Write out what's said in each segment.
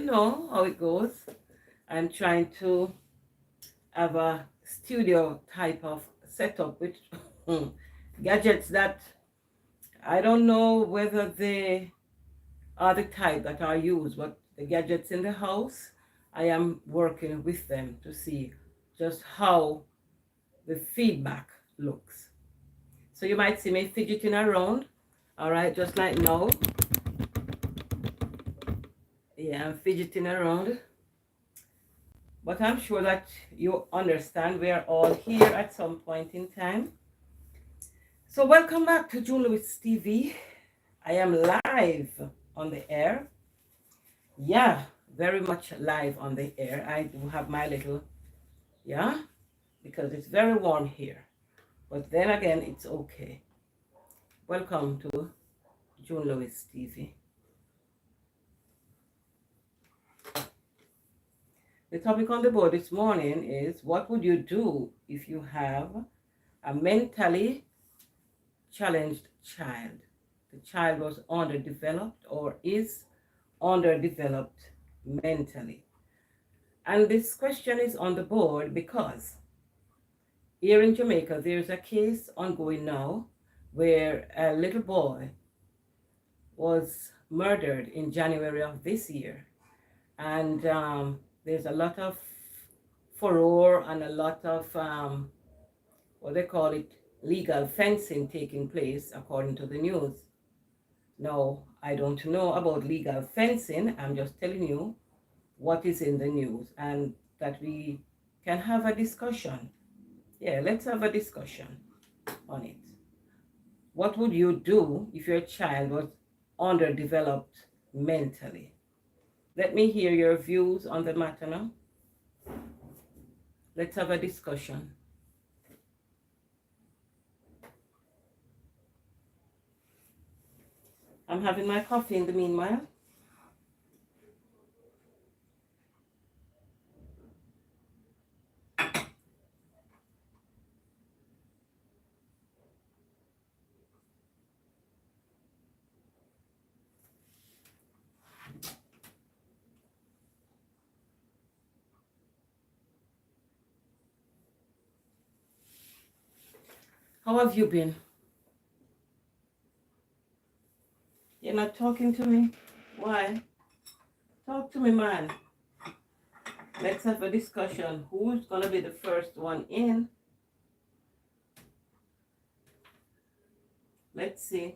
know how it goes. I'm trying to have a studio type of setup with gadgets that I don't know whether they are the type that are used, but the gadgets in the house, I am working with them to see just how the feedback looks. So you might see me fidgeting around, all right, just like now. Yeah, I'm fidgeting around, but I'm sure that you understand we are all here at some point in time. So welcome back to June Lewis TV. I am live on the air. Yeah, very much live on the air. I do have my little, yeah, because it's very warm here. But then again, it's okay. Welcome to June Lewis TV. The topic on the board this morning is, what would you do if you have a mentally challenged child? The child was underdeveloped or is underdeveloped mentally. And this question is on the board because here in Jamaica, there's a case ongoing now where a little boy was murdered in January of this year. And there's a lot of furore and a lot of, what they call it, legal fencing taking place, according to the news. Now, I don't know about legal fencing. I'm just telling you what is in the news and that we can have a discussion. Yeah, let's have a discussion on it. What would you do if your child was underdeveloped mentally? Let me hear your views on the matter now. Let's have a discussion. I'm having my coffee in the meanwhile. How have you been? You're not talking to me? Why? Talk to me, man. Let's have a discussion. Who's going to be the first one in? Let's see.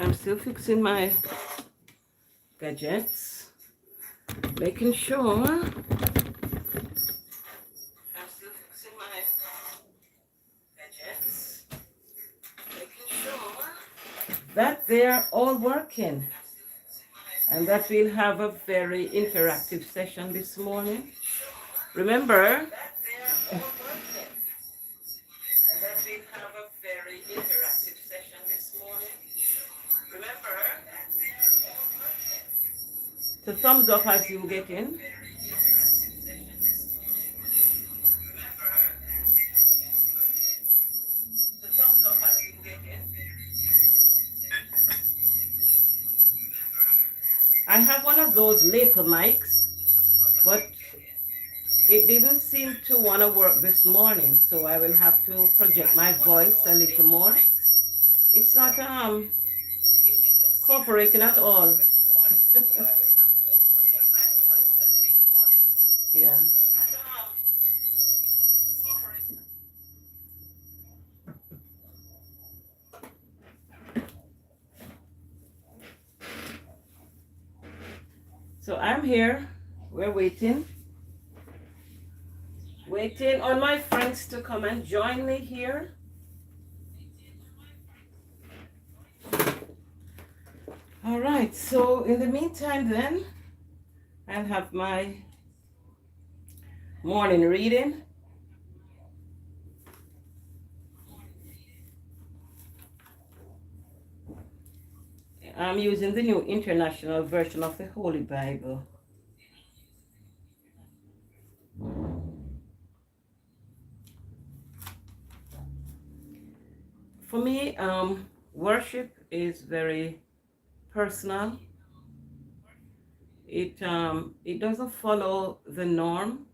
I'm still fixing my gadgets, making sure that they are all working, and that we'll have a very interactive session this morning. Remember, the thumbs up as you get in. I have one of those lapel mics, but it didn't seem to want to work this morning, so I will have to project my voice a little more. It's not cooperating at all. Yeah. So I'm here. We're waiting on my friends to come and join me here. All right, so in the meantime then, I'll have my morning reading. I'm using the New International Version of the Holy Bible. For me, worship is very personal. It doesn't follow the norm.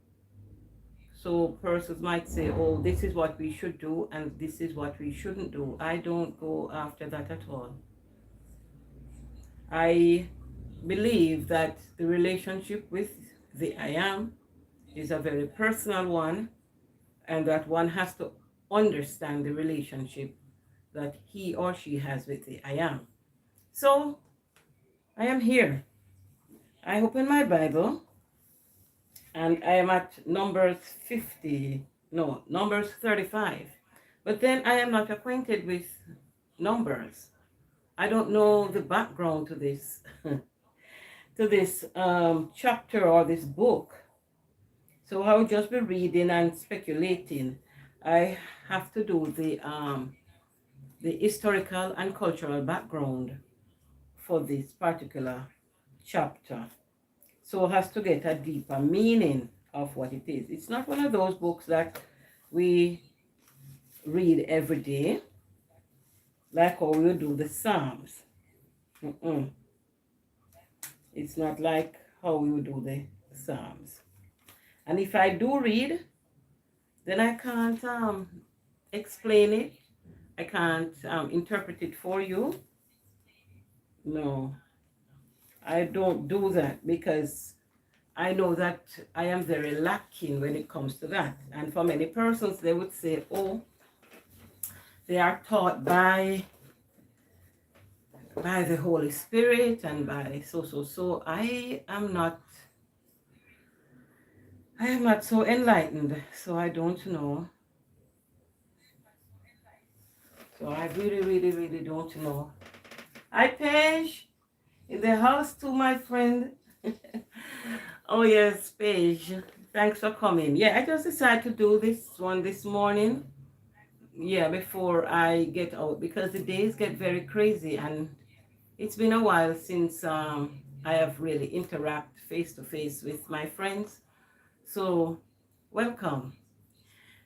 So persons might say, oh, this is what we should do and this is what we shouldn't do. I don't go after that at all. I believe that the relationship with the I Am is a very personal one, and that one has to understand the relationship that he or she has with the I Am. So I am here. I open my Bible and I am at Numbers 35. But then I am not acquainted with Numbers. I don't know the background to this chapter or this book. So I will just be reading and speculating. I have to do the historical and cultural background for this particular chapter. So it has to get a deeper meaning of what it is. It's not one of those books that we read every day, like how we do the Psalms. It's not like how we would do the Psalms. And if I do read, then I can't explain it. I can't interpret it for you. No, I don't do that because I know that I am very lacking when it comes to that. And for many persons, they would say, oh, they are taught by the Holy Spirit and by so. I am not so enlightened, so I don't know. So I really don't know. Hi, Paige. In the house too, my friend. Oh, yes, Paige. Thanks for coming. Yeah, I just decided to do this one this morning. Yeah, before I get out, because the days get very crazy and it's been a while since I have really interacted face to face with my friends. So, welcome.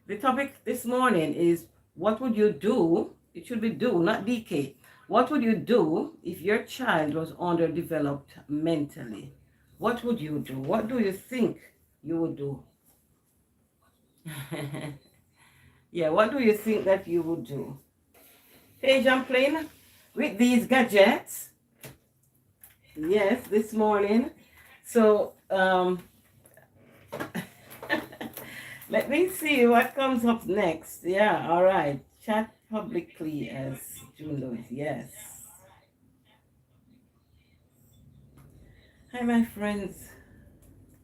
The topic this morning is, what would you do? It should be do, not DK. What would you do if your child was underdeveloped mentally? What would you do? What do you think you would do? Yeah, what do you think that you would do? Paige, I'm playing with these gadgets. Yes, this morning. So, let me see what comes up next. Yeah, all right. Chat publicly as June Lewis. Yes. Hi, my friends.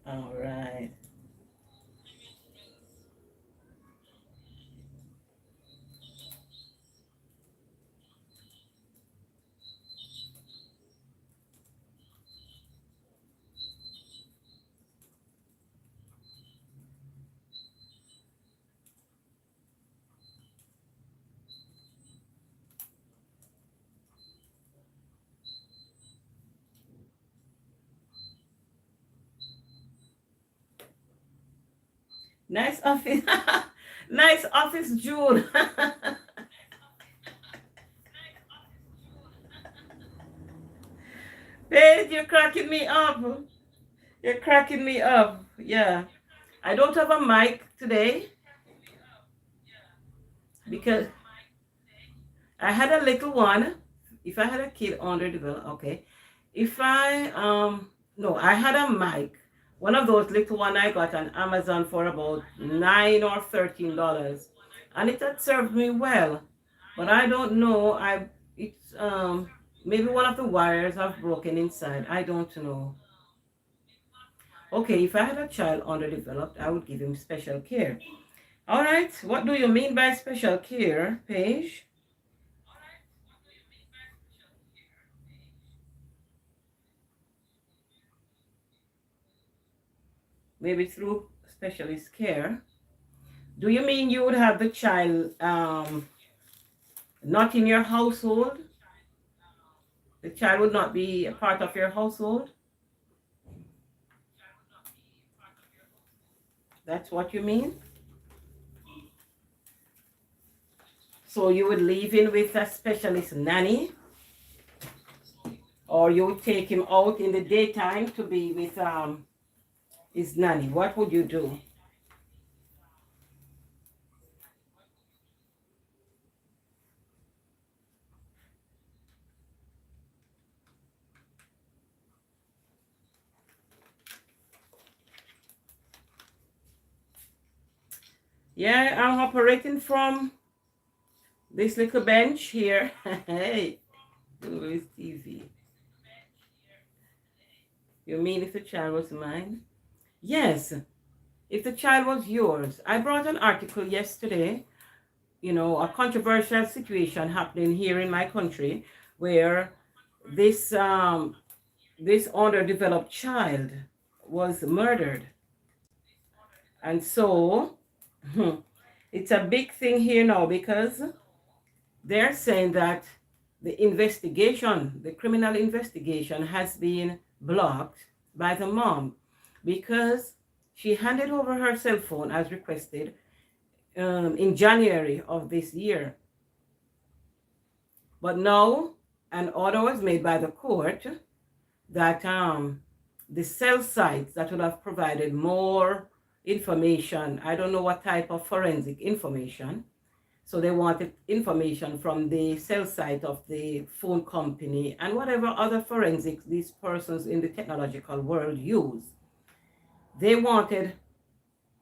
All right. Nice office. Nice office, June. Paige, you're cracking me up. You're cracking me up. Yeah. I don't have a mic today because I had a little one. If I had a kid under the belt, okay. If I no, I had a mic. One of those little one I got on Amazon for about $9 or $13. And it had served me well. But I don't know. It's maybe one of the wires have broken inside. I don't know. Okay, if I had a child underdeveloped, I would give him special care. All right, what do you mean by special care, Paige? Maybe through specialist care. Do you mean you would have the child not in your household? The child would not be a part of your household? That's what you mean? So you would leave him with a specialist nanny? Or you would take him out in the daytime to be with his nanny? What would you do? Yeah, I'm operating from this little bench here. Hey, Louis TV. You mean if the child was mine? Yes, if the child was yours. I brought an article yesterday, a controversial situation happening here in my country where this this underdeveloped child was murdered. And so it's a big thing here now because they're saying that the criminal investigation has been blocked by the mom because she handed over her cell phone as requested in January of this year. But now an order was made by the court that the cell sites that would have provided more information, I don't know what type of forensic information, so they wanted information from the cell site of the phone company and whatever other forensics these persons in the technological world use. They wanted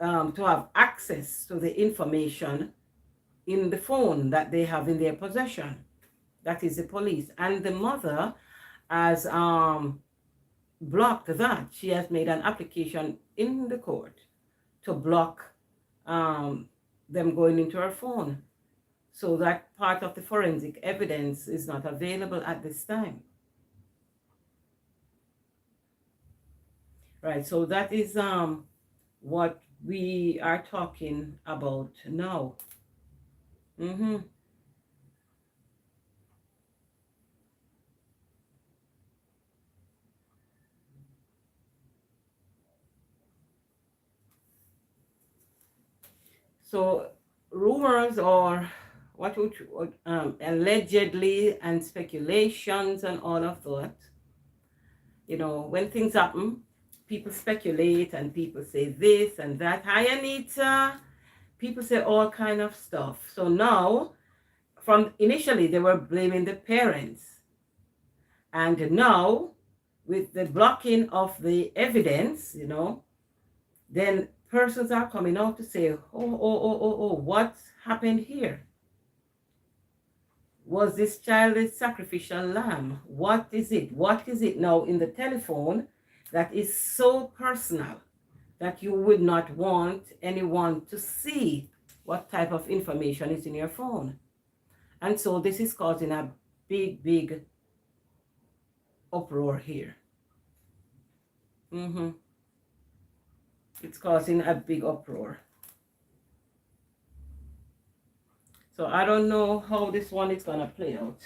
to have access to the information in the phone that they have in their possession. That is the police. And the mother has blocked that. She has made an application in the court to block them going into her phone, so that part of the forensic evidence is not available at this time. Right, so that is what we are talking about now. Mm-hmm. So rumors or what would allegedly and speculations and all of that. When things happen, people speculate and people say this and that. Hi, Anita. People say all kind of stuff. So now, from initially they were blaming the parents, and now with the blocking of the evidence, then persons are coming out to say, oh, what happened here? Was this child a sacrificial lamb? What is it? What is it now in the telephone? that is so personal that you would not want anyone to see what type of information is in your phone. And so this is causing a big uproar here. It's causing a big uproar. So I don't know how this one is gonna play out.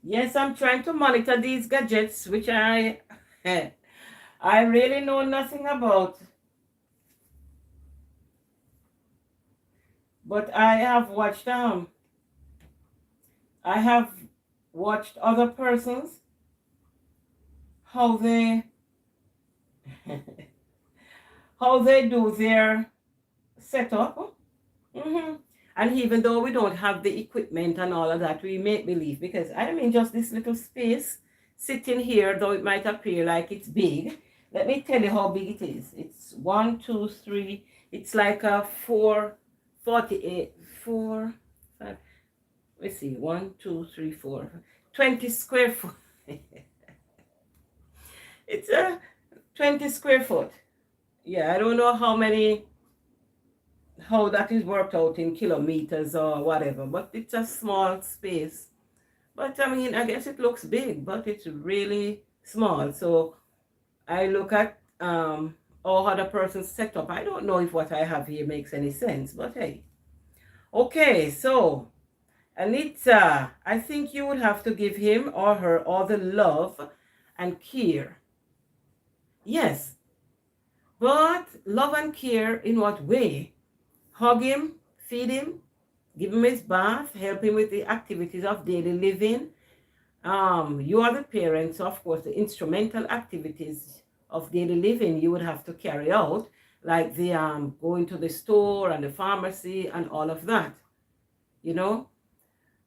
Yes, I'm trying to monitor these gadgets, which I really know nothing about. But I have watched other persons how they how they do their setup. And even though we don't have the equipment and all of that, we make believe, because I mean, just this little space sitting here, though it might appear like it's big. Let me tell you how big it is. It's 1, 2, 3. It's like a 448, 4, 5. Let's see, 1, 2, 3, 4, 20 square foot. It's a 20 square foot. Yeah, I don't know how that is worked out in kilometers or whatever, but it's a small space. But I mean, I guess it looks big, but it's really small. So I look at all other person's setup. I don't know if what I have here makes any sense, but hey. Okay, so Anita, I think you would have to give him or her all the love and care. Yes, but love and care in what way? Hug him, feed him, give him his bath, help him with the activities of daily living. You are the parents, so of course, the instrumental activities of daily living you would have to carry out, like the going to the store and the pharmacy and all of that, you know.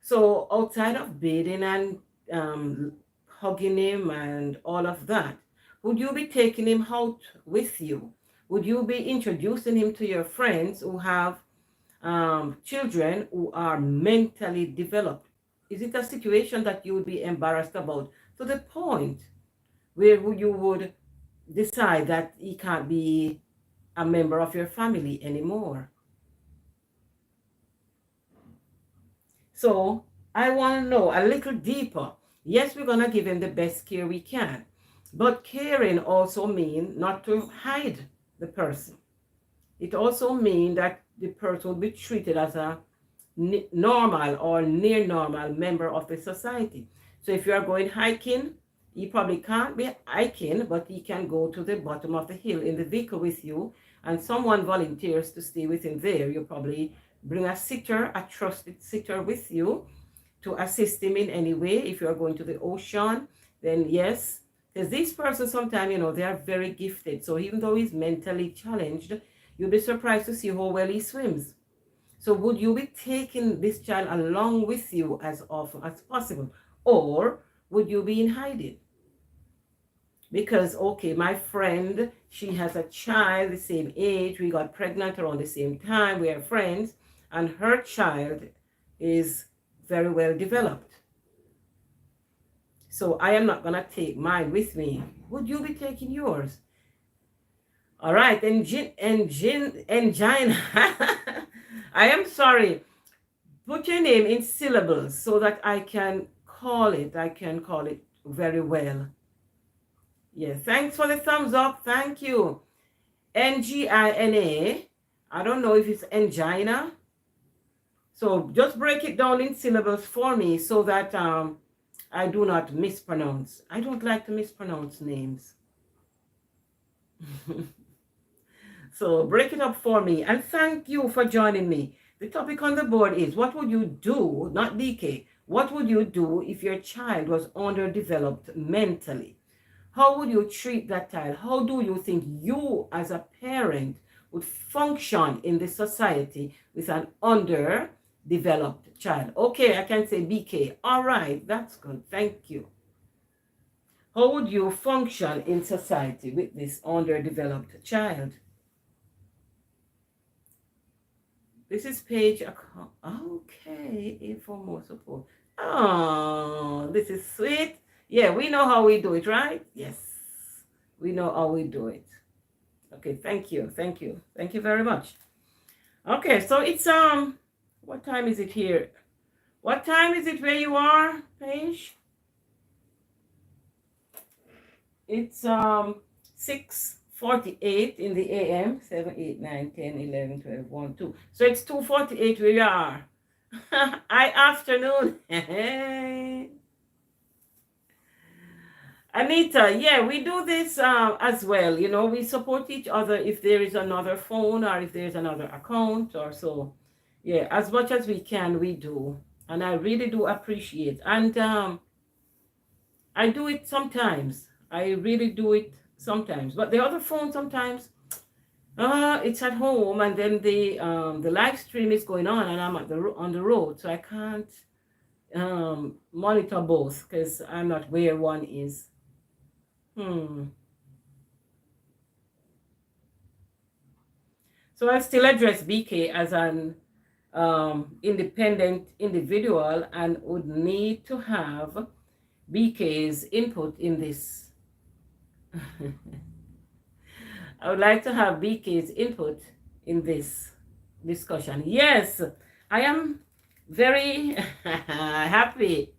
So outside of bathing and hugging him and all of that, would you be taking him out with you? Would you be introducing him to your friends who have children who are mentally developed? Is it a situation that you would be embarrassed about to the point where you would decide that he can't be a member of your family anymore? So I want to know a little deeper. Yes, we're going to give him the best care we can, but caring also means not to hide the person. It also means that the person will be treated as a normal or near normal member of the society. So if you are going hiking, he probably can't be hiking, but he can go to the bottom of the hill in the vehicle with you, and someone volunteers to stay with him there. You probably bring a sitter, a trusted sitter with you to assist him in any way. If you are going to the ocean, then yes, because these persons sometimes, they are very gifted. So even though he's mentally challenged, you'll be surprised to see how well he swims. So would you be taking this child along with you as often as possible? Or would you be in hiding? Because, okay, my friend, she has a child the same age. We got pregnant around the same time. We are friends. And her child is very well developed. So I am not going to take mine with me. Would you be taking yours? All right. Angina. I am sorry. Put your name in syllables so that I can call it. I can call it very well. Yeah, thanks for the thumbs up. Thank you. Ngina. I don't know if it's angina. So just break it down in syllables for me so that I do not mispronounce. I don't like to mispronounce names. So break it up for me. And thank you for joining me. The topic on the board is, what would you do, not DK, what would you do if your child was underdeveloped mentally? How would you treat that child? How do you think you as a parent would function in the society with an underdeveloped child? Okay, I can say BK. All right, that's good. Thank you. How would you function in society with this underdeveloped child? This is page account. Okay, for more support. Oh, this is sweet. Yeah, we know how we do it, right? Yes, we know how we do it. Okay, thank you, thank you, thank you very much. Okay, so it's what time is it here? What time is it where you are, Paige? It's 6:48 in the AM, 7, 8, 9, 10, 11, 12, 1, 2. So it's 2:48 where you are. Hi, afternoon. Anita, yeah, we do this as well. You know, we support each other if there is another phone or if there's another account or so. Yeah, as much as we can, we do. And I really do appreciate. And I do it sometimes. I really do it sometimes. But the other phone sometimes, it's at home and then the live stream is going on and I'm on the road, so I can't monitor both because I'm not where one is. So I still address BK as an independent individual and would need to have BK's input in this. I would like to have BK's input in this discussion. Yes, I am very happy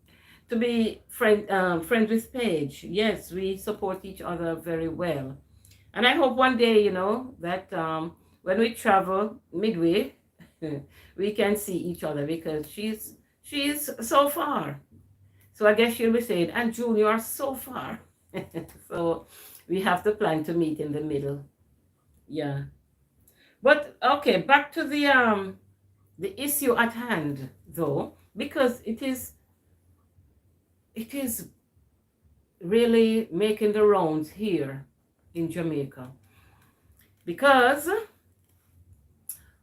to be friends with Paige. Yes, we support each other very well. And I hope one day, you know, that when we travel midway, we can see each other because she's so far. So I guess she'll be saying, and June, you are so far. So we have to plan to meet in the middle. Yeah. But okay, back to the issue at hand though, because it is really making the rounds here in Jamaica. Because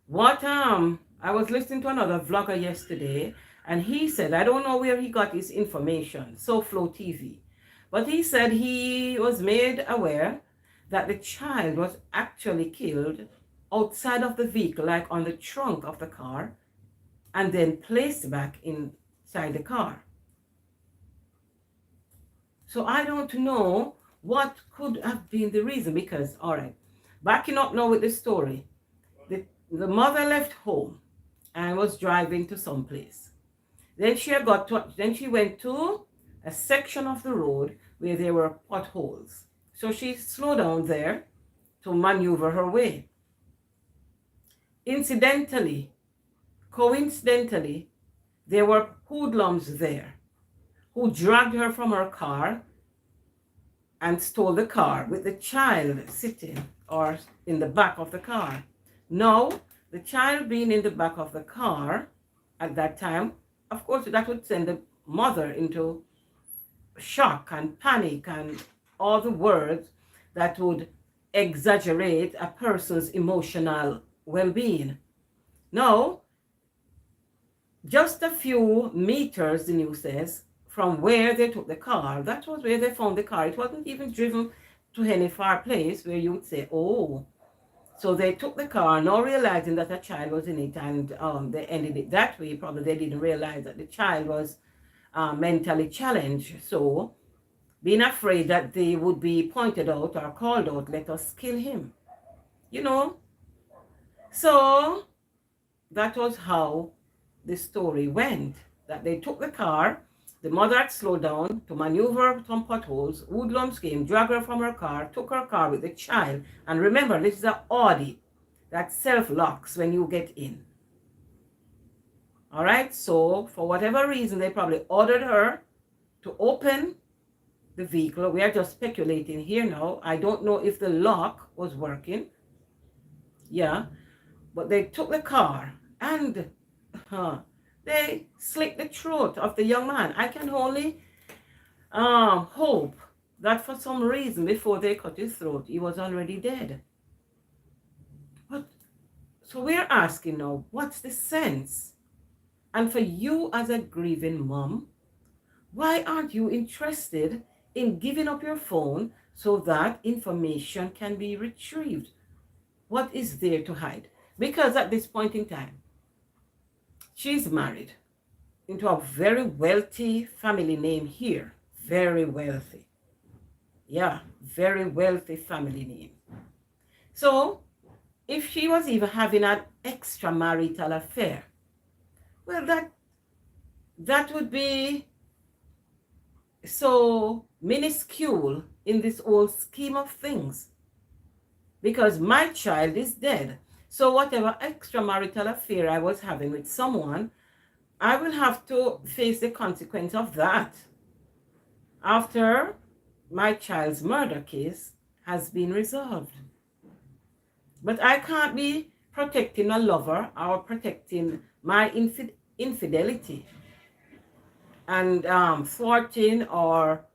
what I was listening to another vlogger yesterday, and he said, I don't know where he got his information, So Flow TV, but he said he was made aware that the child was actually killed outside of the vehicle, like on the trunk of the car, and then placed back inside the car. So I don't know what could have been the reason, because, all right, backing up now with the story, the mother left home and was driving to some place. Then she went to a section of the road where there were potholes. So she slowed down there to maneuver her way. Coincidentally, there were hoodlums there who dragged her from her car and stole the car with the child sitting or in the back of the car. Now, the child being in the back of the car at that time, of course, that would send the mother into shock and panic and all the words that would exaggerate a person's emotional well-being. Now, just a few meters, the news says, from where they took the car, that was where they found the car. It wasn't even driven to any far place where you would say, oh. So they took the car, now realizing that a child was in it, and they ended it that way. Probably they didn't realize that the child was mentally challenged. So, being afraid that they would be pointed out or called out, let us kill him. You know? So, that was how the story went. That they took the car, the mother had slowed down to maneuver some potholes, hoodlums came, dragged her from her car, took her car with the child. And remember, this is an Audi that self-locks when you get in. All right, so for whatever reason, they probably ordered her to open the vehicle. We are just speculating here now. I don't know if the lock was working. Yeah, but they took the car and they slit the throat of the young man. I can only hope that for some reason before they cut his throat, he was already dead. But so we're asking now, what's the sense? And for you as a grieving mom, why aren't you interested in giving up your phone so that information can be retrieved? What is there to hide? Because at this point in time, She's married into a very wealthy family name here. Very wealthy. Yeah, very wealthy family name. So if she was even having an extramarital affair, well, that would be so minuscule in this whole scheme of things, because my child is dead. So whatever extramarital affair I was having with someone, I will have to face the consequence of that after my child's murder case has been resolved. But I can't be protecting a lover or protecting my infidelity and thwarting or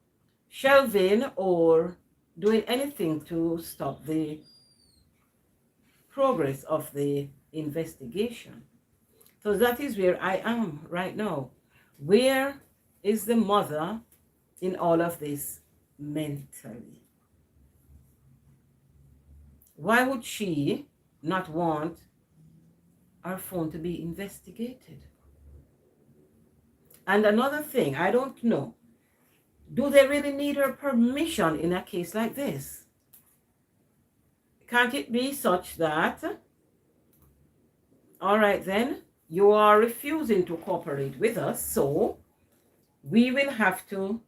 shelving or doing anything to stop the progress of the investigation. So that is where I am right now. Where is the mother in all of this mentally? Why would she not want our phone to be investigated? And another thing, I don't know, do they really need her permission in a case like this? Can't it be such that, all right then, you are refusing to cooperate with us, so we will have to,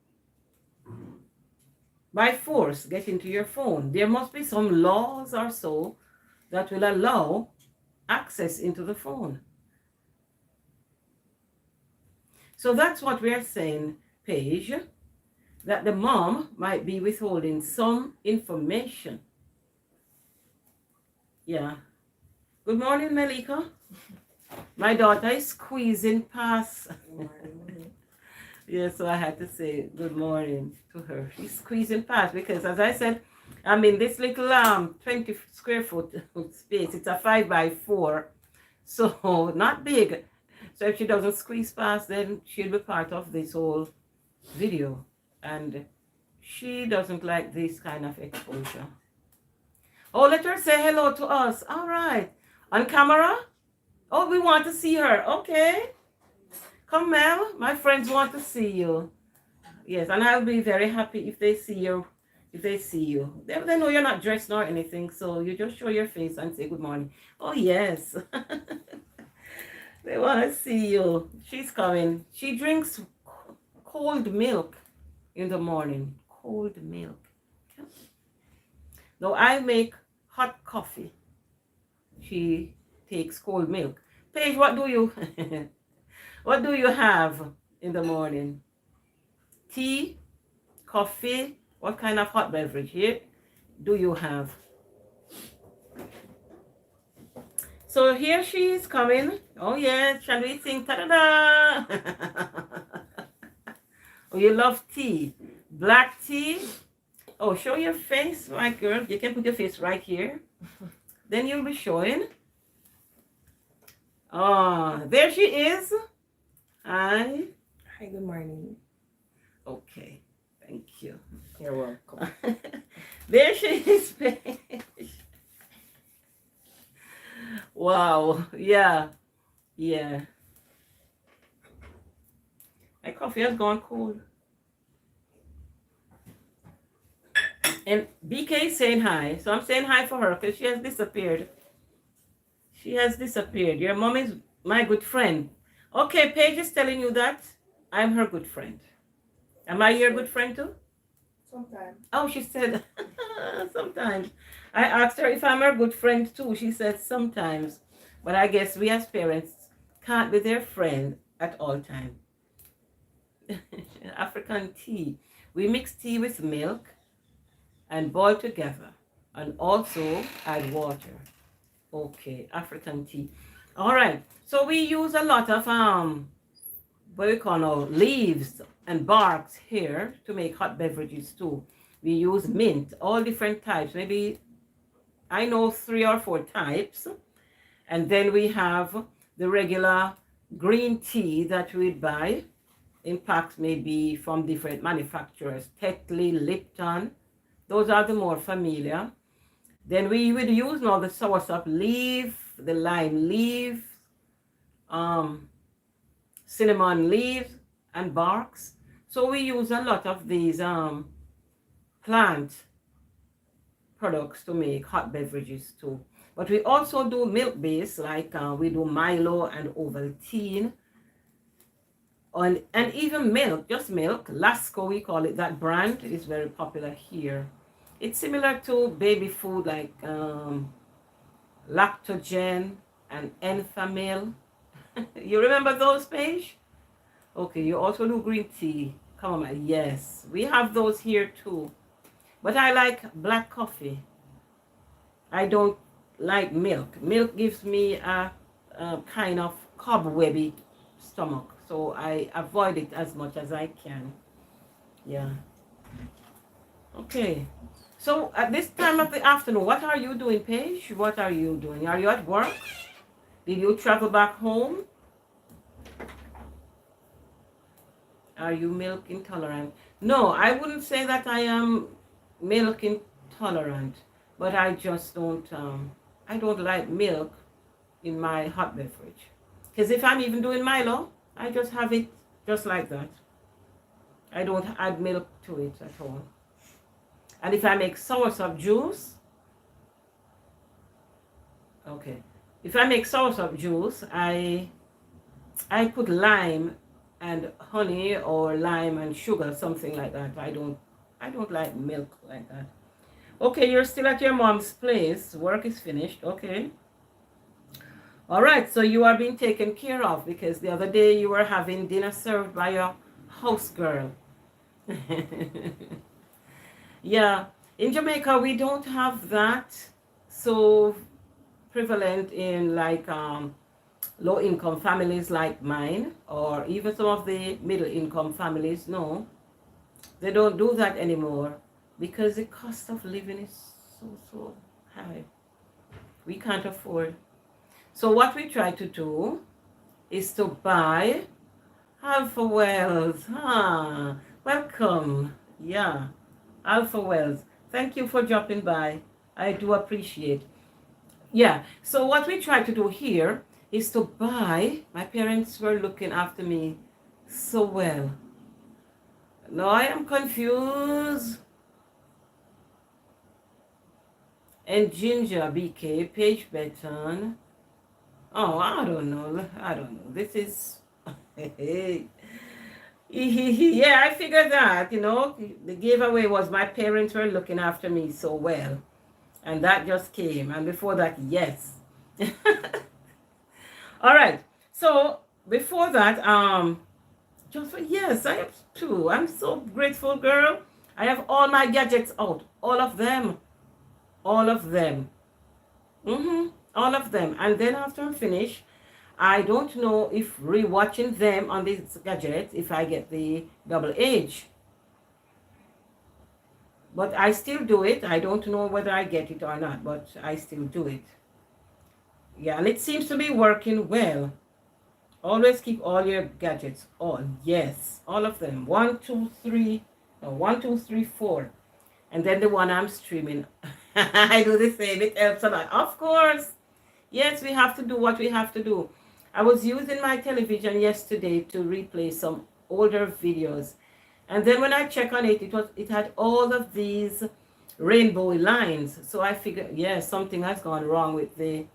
by force, get into your phone. There must be some laws or so that will allow access into the phone. So that's what we are saying, Paige, that the mom might be withholding some information. Yeah. Good morning, Malika. My daughter is squeezing past. Yeah, so I had to say good morning to her. She's squeezing past because, as I said, I'm in this little 20 square foot space. It's a 5x4, so not big. So if she doesn't squeeze past, then she'll be part of this whole video. And she doesn't like this kind of exposure. Oh, let her say hello to us. All right. On camera? Oh, we want to see her. Okay. Come, Mel. My friends want to see you. Yes, and I'll be very happy if they see you. They know you're not dressed nor anything, so you just show your face and say good morning. Oh, yes. They want to see you. She's coming. She drinks cold milk in the morning. Cold milk. Now I make hot coffee. She takes cold milk. Paige, what do you what do you have in the morning? Tea, coffee, what kind of hot beverage here do you have? So here she is coming. Oh yes, shall we sing ta-da-da? Oh, you love tea. Black tea. Oh, show your face, my girl. You can put your face right here. Then you'll be showing. Oh, there she is. Hi. Hi, good morning. Okay, thank you. You're welcome. There she is. Wow, yeah. My coffee has gone cold. And BK is saying hi. So I'm saying hi for her because she has disappeared. Your mom is my good friend. Okay, Paige is telling you that I'm her good friend. Am I your good friend too? Sometimes. Oh, she said sometimes. I asked her if I'm her good friend too. She said sometimes. But I guess we as parents can't be their friend at all times. African tea. We mix tea with milk and boil together and also add water. Okay, African tea. All right. So we use a lot of what we call now leaves and barks here to make hot beverages too. We use mint, all different types. Maybe I know 3 or 4 types. And then we have the regular green tea that we buy in packs, maybe from different manufacturers. Tetley, Lipton, those are the more familiar. Then we would use now the soursop leaf, the lime leaf, cinnamon leaves and barks. So we use a lot of these plant products to make hot beverages too. But we also do milk based, like we do Milo and Ovaltine, and even milk, just milk. Lasco, we call it, that brand is very popular here. It's similar to baby food like Lactogen and Enfamil. You remember those, Paige? Okay, you also do green tea. Come on, man. Yes, we have those here too. But I like black coffee. I don't like milk. Milk gives me a kind of cobwebby stomach. So I avoid it as much as I can. Yeah. Okay. So at this time of the afternoon, what are you doing, Paige? What are you doing? Are you at work? Did you travel back home? Are you milk intolerant? No, I wouldn't say that I am milk intolerant, but I just don't, I don't like milk in my hot beverage. Because if I'm even doing Milo, I just have it just like that. I don't add milk to it at all. And if I make soursop juice, okay. If I make soursop juice, I put lime and honey or lime and sugar, something like that. I don't like milk like that. Okay, you're still at your mom's place. Work is finished. Okay. All right, so you are being taken care of because the other day you were having dinner served by your house girl. Yeah, in Jamaica we don't have that so prevalent in like low income families like mine or even some of the middle income families. No, they don't do that anymore because the cost of living is so high. We can't afford. So what we try to do is to buy Alpha Wells. Welcome. Yeah, Alpha Wells. Thank you for dropping by. I do appreciate. Yeah, so what we try to do here is to buy. My parents were looking after me so well. Now I am confused. And Ginger BK, Paige Betton. Oh, I don't know. This is... Yeah, I figured that, the giveaway was my parents were looking after me so well. And that just came. And before that, yes. All right. So before that, yes, I have two. I'm so grateful, girl. I have all my gadgets out. All of them. All of them. All of them. And then after I'm finished, I don't know if rewatching them on this gadget, if I get the double age. But I still do it. I don't know whether I get it or not, but I still do it. Yeah, and it seems to be working well. Always keep all your gadgets on. Yes, all of them. 1, 2, 3. No, 1, 2, 3, 4. And then the one I'm streaming. I do the same. It helps a lot. Of course. Yes, we have to do what we have to do. I was using my television yesterday to replay some older videos. And then when I check on it, it had all of these rainbow lines. So I figured, yes, something has gone wrong with the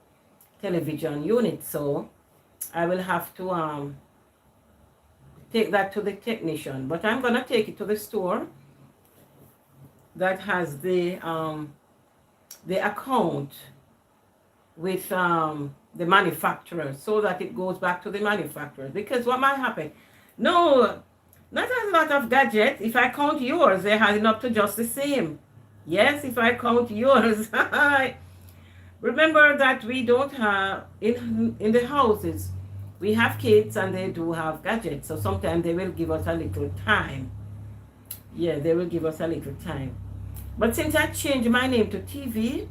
television unit. So I will have to take that to the technician. But I'm going to take it to the store that has the account with the manufacturer so that it goes back to the manufacturer. Because what might happen? No, not a lot of gadgets. If I count yours, they're adding up to just the same. Yes, if I count yours. Remember that we don't have, in the houses, we have kids and they do have gadgets. So sometimes they will give us a little time. Yeah, they will give us a little time. But since I changed my name to TV,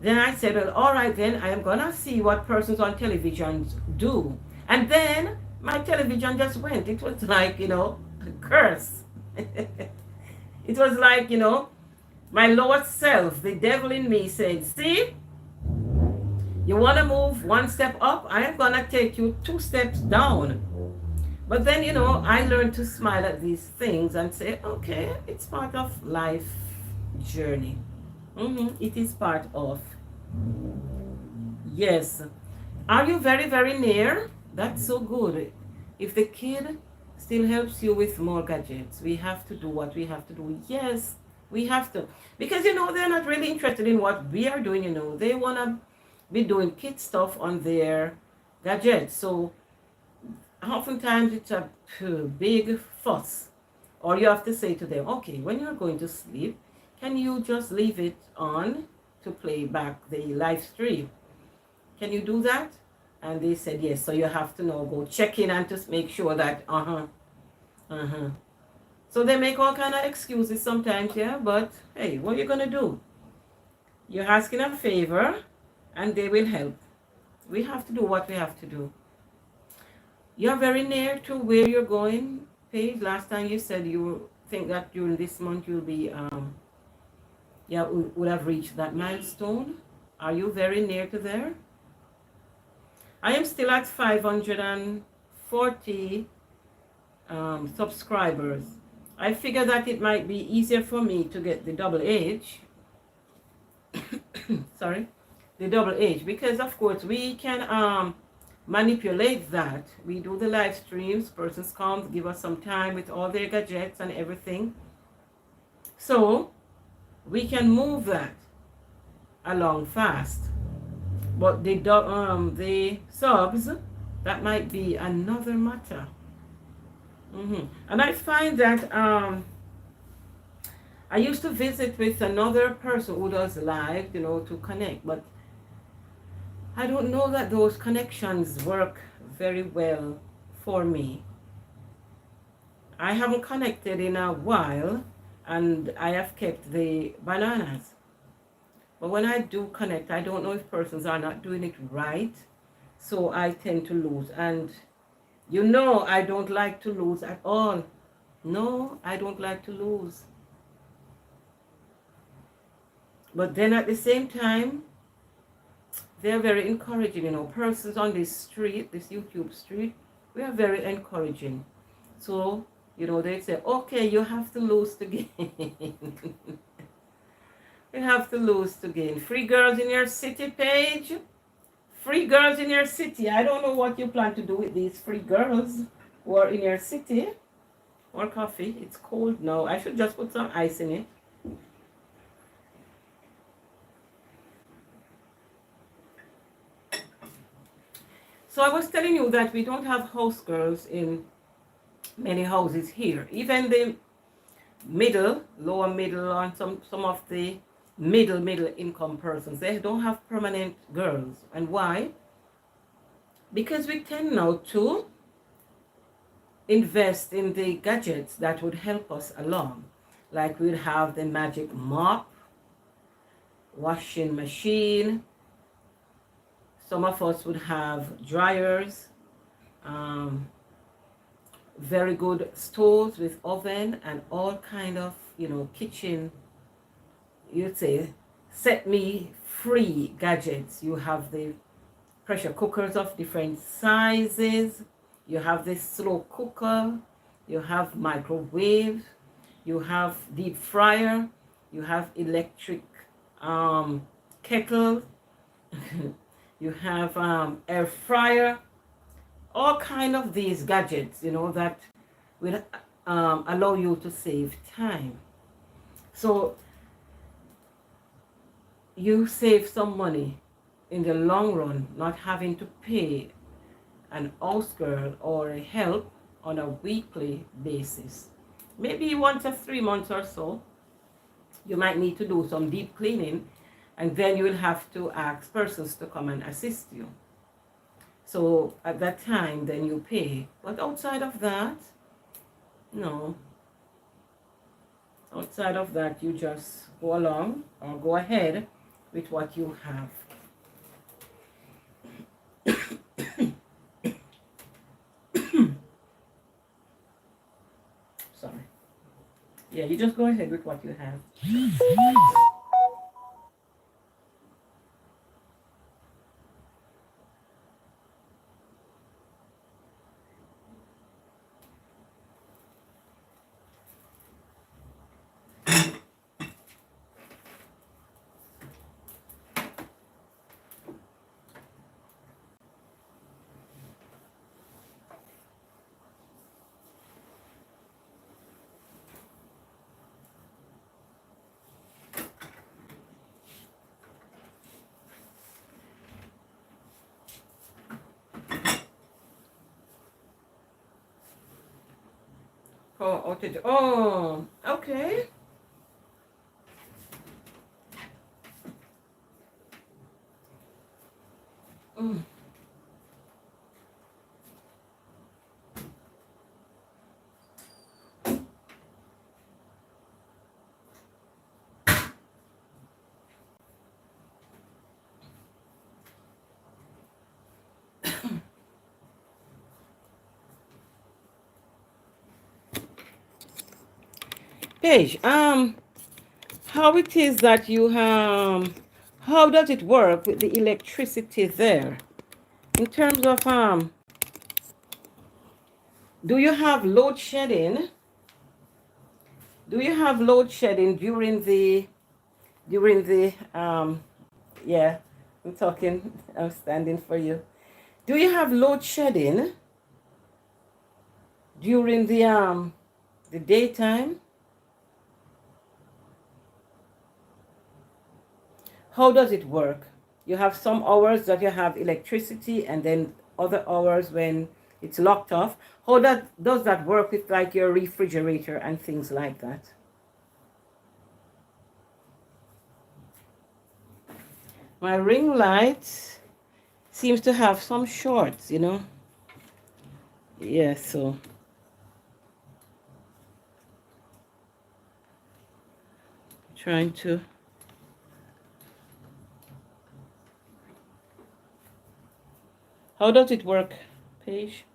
then I said, well, all right, then I am going to see what persons on television do. And then my television just went. It was like, a curse. It was like, my lower self, the devil in me said, see, you want to move one step up? I am going to take you 2 steps down. But then, I learned to smile at these things and say, okay, it's part of life journey. It is part of. Yes. Are you very, very near? That's so good. If the kid still helps you with more gadgets, we have to do what we have to do. Yes, we have to. Because, they're not really interested in what we are doing. They want to be doing kid stuff on their gadgets. So oftentimes it's a big fuss. Or you have to say to them, okay, when you're going to sleep, can you just leave it on to play back the live stream? Can you do that? And they said yes. So you have to now go check in and just make sure that So they make all kind of excuses sometimes, yeah. But hey, what are you gonna do? You're asking a favor, and they will help. We have to do what we have to do. You're very near to where you're going, Paige. Last time you said you think that during this month you'll be would have reached that milestone. Are you very near to there? I am still at 540 subscribers. I figure that it might be easier for me to get the double H. Sorry, the double H, because of course we can manipulate that. We do the live streams, persons come, give us some time with all their gadgets and everything. So we can move that along fast. But the subs, that might be another matter. And I find that I used to visit with another person who does live, to connect, but I don't know that those connections work very well for me. I haven't connected in a while, and I have kept the bananas. But when I do connect, I don't know if persons are not doing it right, so I tend to lose. And I don't like to lose at all. No, I don't like to lose. But then at the same time, they're very encouraging. Persons on this street, this YouTube street, we are very encouraging. So, they say, okay, you have to lose to gain. You have to lose to gain. Free girls in your city, Paige. Free girls in your city. I don't know what you plan to do with these free girls who are in your city. More coffee. It's cold now. I should just put some ice in it. So I was telling you that we don't have house girls in many houses here. Even the lower middle, and some of the middle income persons, they don't have permanent girls. And why? Because we tend now to invest in the gadgets that would help us along. Like we'd have the magic mop, washing machine. Some of us would have dryers, very good stoves with oven and all kind of, kitchen, you'd say, set me free gadgets. You have the pressure cookers of different sizes. You have this slow cooker. You have microwave. You have deep fryer. You have electric kettle. You have air fryer. All kind of these gadgets, that will allow you to save time. So you save some money in the long run, not having to pay an house girl or a help on a weekly basis. Maybe once every 3 months or so, you might need to do some deep cleaning, and then you will have to ask persons to come and assist you. So at that time, then you pay. But outside of that, no. Outside of that, you just go along or go ahead with what you have. Sorry. Yeah, you just go ahead with what you have. Power outage. Oh, okay. Mm. Paige, how it is that you how does it work with the electricity there? In terms of do you have load shedding? Do you have load shedding during the yeah, I'm talking, I'm standing for you. Do you have load shedding during the daytime? How does it work? You have some hours that you have electricity and then other hours when it's locked off. How does that work with like your refrigerator and things like that? My ring light seems to have some shorts, you know. Yeah, so trying to. How does it work, Paige?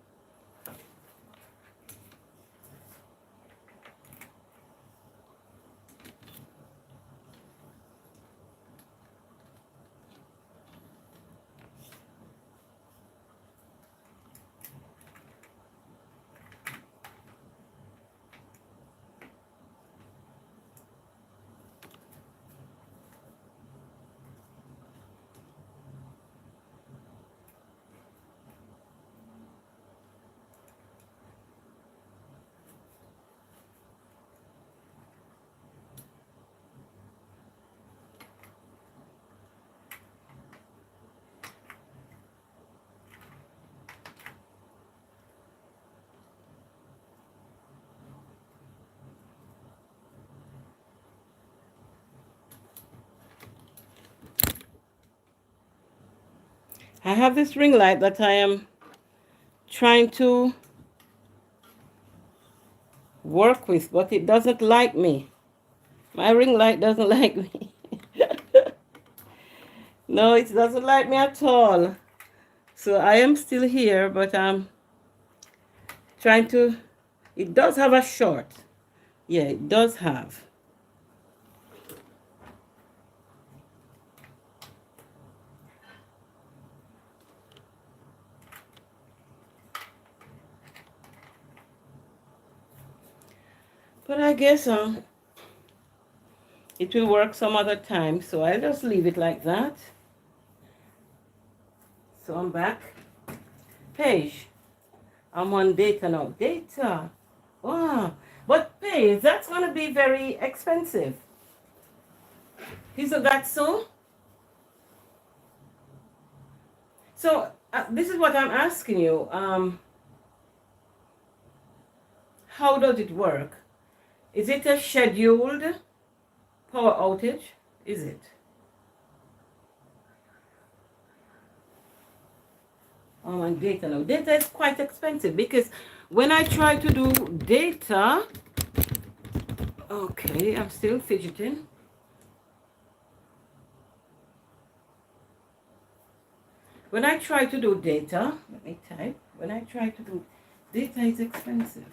I have this ring light that I am trying to work with, but it doesn't like me. My ring light doesn't like me. No, it doesn't like me at all. So I am still here, but I'm trying to. It does have a short. Yeah, it does have. But I guess it will work some other time. So I'll just leave it like that. So I'm back. Paige, I'm on data now. Data. Wow. But Paige, that's going to be very expensive. Isn't that so? So this is what I'm asking you. How does it work? Is it a scheduled power outage? Is it? Oh, and data now. Data is quite expensive because when I try to do data, okay, I'm still fidgeting. When I try to do data, let me type. When I try to do data is expensive.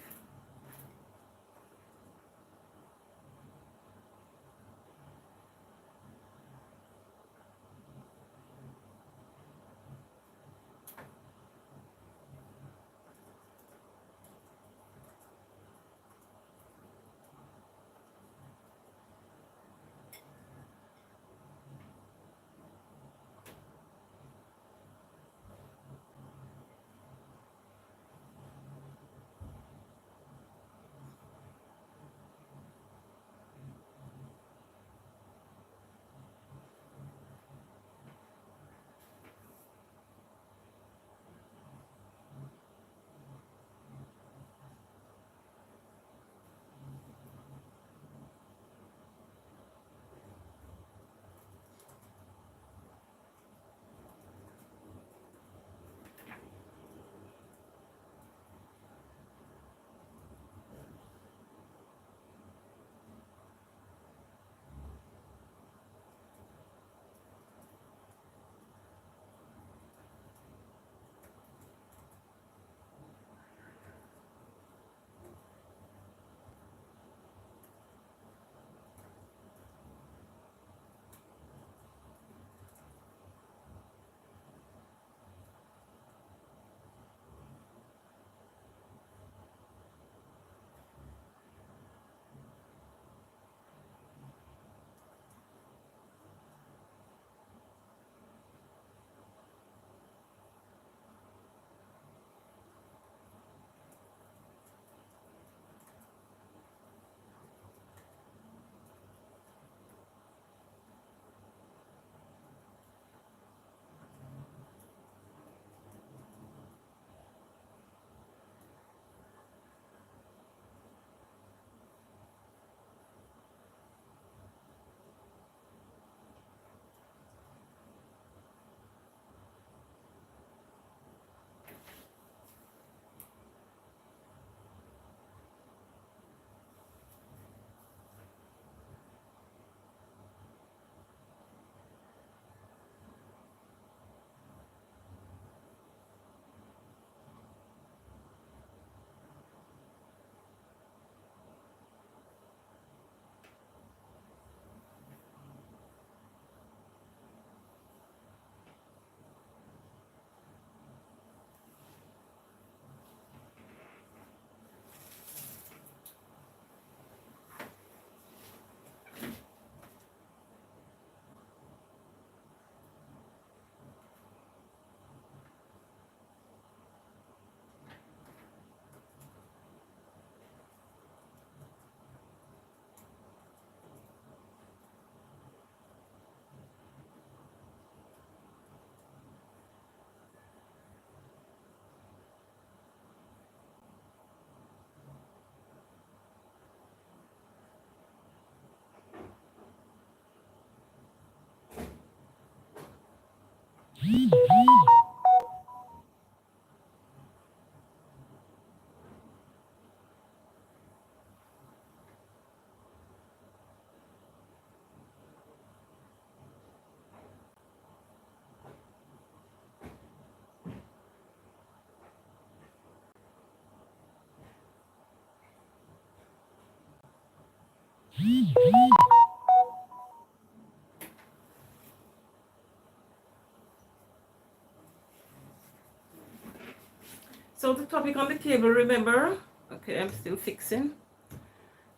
So the topic on the table, remember? Okay, I'm still fixing.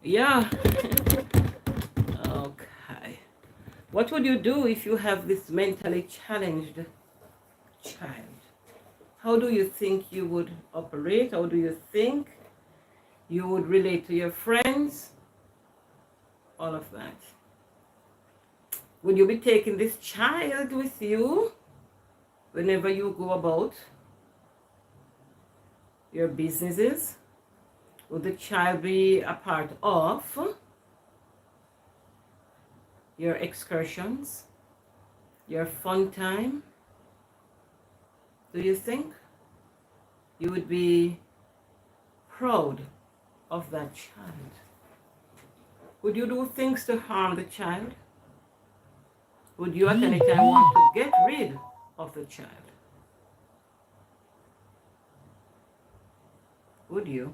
Yeah. Okay. What would you do if you have this mentally challenged child? How do you think you would operate? How do you think you would relate to your friends? All of that. Would you be taking this child with you whenever you go about your businesses? Would the child be a part of your excursions, your fun time? Do you think you would be proud of that child? Would you do things to harm the child? Would you at any time want to get rid of the child? Would you?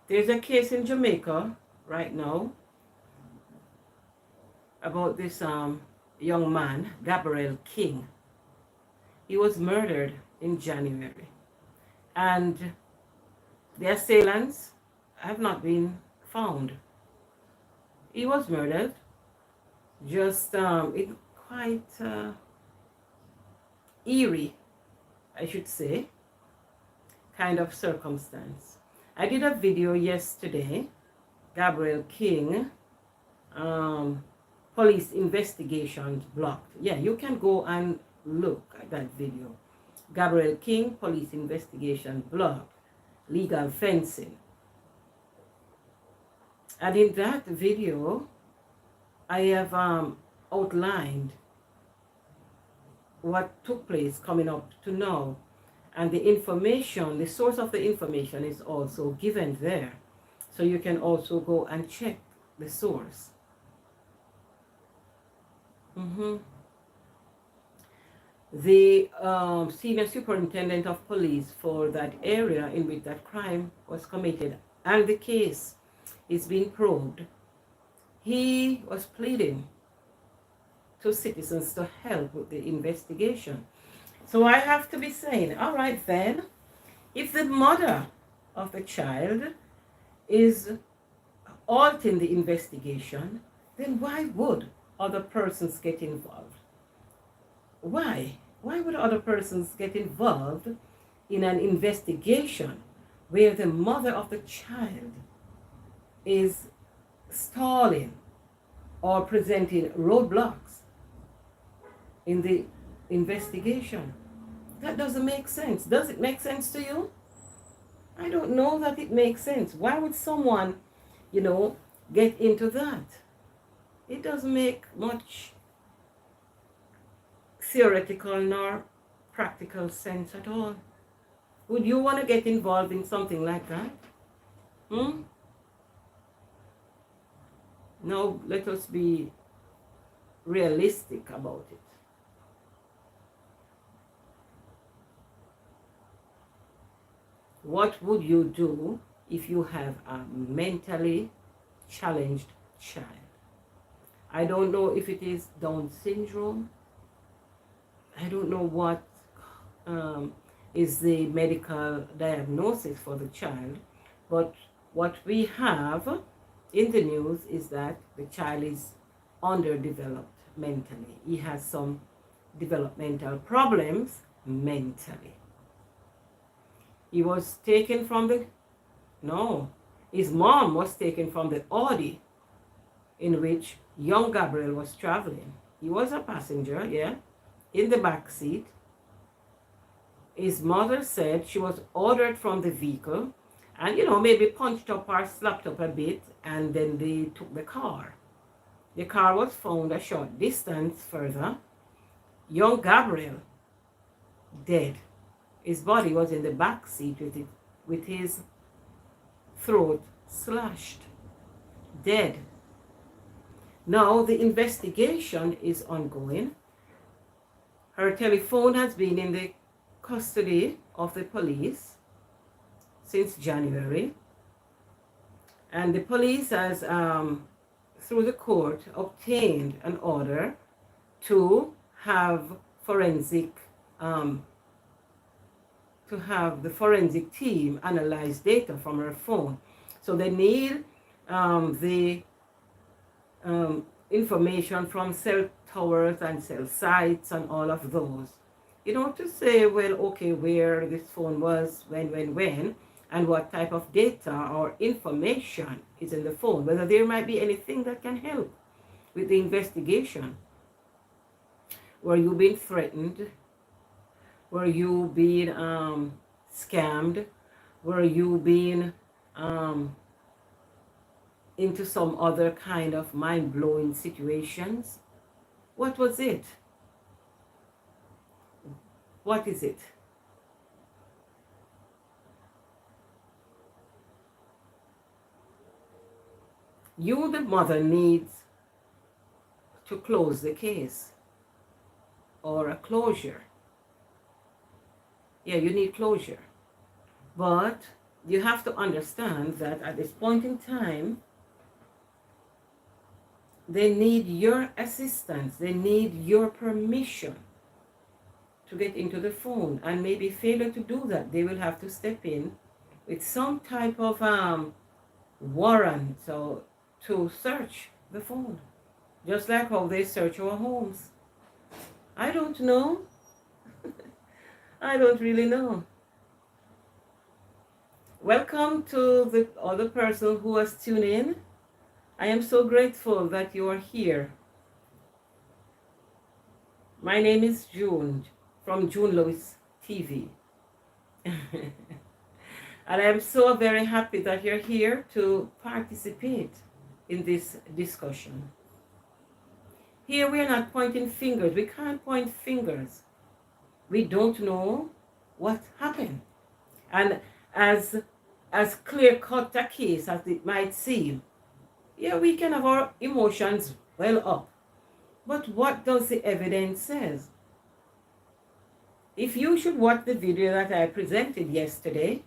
There's a case in Jamaica right now about this young man, Gabriel King. He was murdered in January, and the assailants have not been found. He was murdered just in quite eerie, I should say, kind of circumstance. I did a video yesterday, Gabriel King, police investigations blocked. Yeah, you can go and look at that video. Gabriel King, police investigation blocked, legal fencing. And in that video, I have outlined what took place coming up to now. And the information, the source of the information is also given there. So you can also go and check the source. The senior superintendent of police for that area in which that crime was committed and the case is being probed, he was pleading to citizens to help with the investigation. So I have to be saying, all right then, if the mother of the child is halting the investigation, then why would other persons get involved? Why? Why would other persons get involved in an investigation where the mother of the child is stalling or presenting roadblocks in the investigation? That doesn't make sense. Does it make sense to you? I don't know that it makes sense. Why would someone, get into that? It doesn't make much theoretical nor practical sense at all. Would you want to get involved in something like that? No, let us be realistic about it. What would you do if you have a mentally challenged child? I don't know if it is Down syndrome. I don't know what is the medical diagnosis for the child, but what we have in the news is that the child is underdeveloped mentally. He has some developmental problems mentally. He was taken from the No. His mom was taken from the Audi in which young Gabriel was traveling. He was a passenger, yeah, in the back seat. His mother said she was ordered from the vehicle and, maybe punched up or slapped up a bit, and then they took the car. The car was found a short distance further. Young Gabriel, dead. His body was in the back seat with his throat slashed. Dead. Now the investigation is ongoing. Her telephone has been in the custody of the police since January. And the police has, through the court, obtained an order to have the forensic team analyze data from her phone. So they need the information from cell towers and cell sites and all of those. To say, well, okay, where this phone was, when, and what type of data or information is in the phone, whether there might be anything that can help with the investigation. Were you being threatened? Were you being scammed? Were you being into some other kind of mind-blowing situations? What was it? What is it? You, the mother, needs to close the case or a closure. Yeah, you need closure. But you have to understand that at this point in time, they need your assistance. They need your permission to get into the phone. And maybe failure to do that, they will have to step in with some type of warrant to search the phone. Just like how they search our homes. I don't know. I don't really know. Welcome to the other person who has tuned in. I am so grateful that you are here. My name is June from June Lewis TV. And I am so very happy that you're here to participate in this discussion. Here we are not pointing fingers. We can't point fingers. We don't know what happened. And as clear-cut a case as it might seem, yeah, we can have our emotions well up. But what does the evidence say? If you should watch the video that I presented yesterday,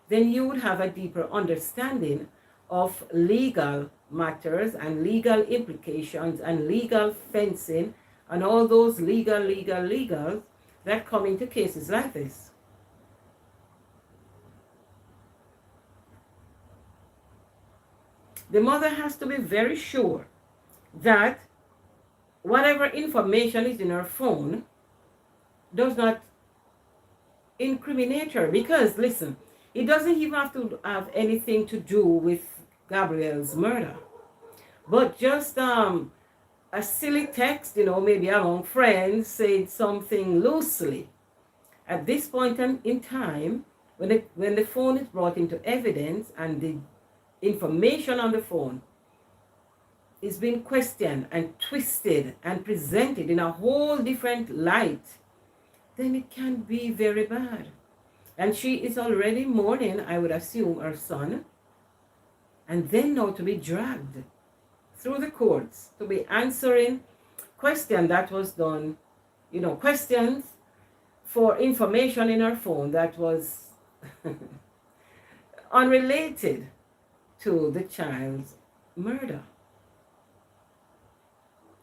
then you would have a deeper understanding of legal matters and legal implications and legal fencing and all those legal that come into cases like this. The mother has to be very sure that whatever information is in her phone does not incriminate her. Because, listen, it doesn't even have to have anything to do with Gabriel's murder. But just a silly text, maybe among friends, said something loosely. At this point in time, when the phone is brought into evidence and the information on the phone is being questioned and twisted and presented in a whole different light, then it can be very bad. And she is already mourning, I would assume, her son. And then now to be dragged through the courts, to be answering questions that was done, questions for information in her phone that was unrelated to the child's murder.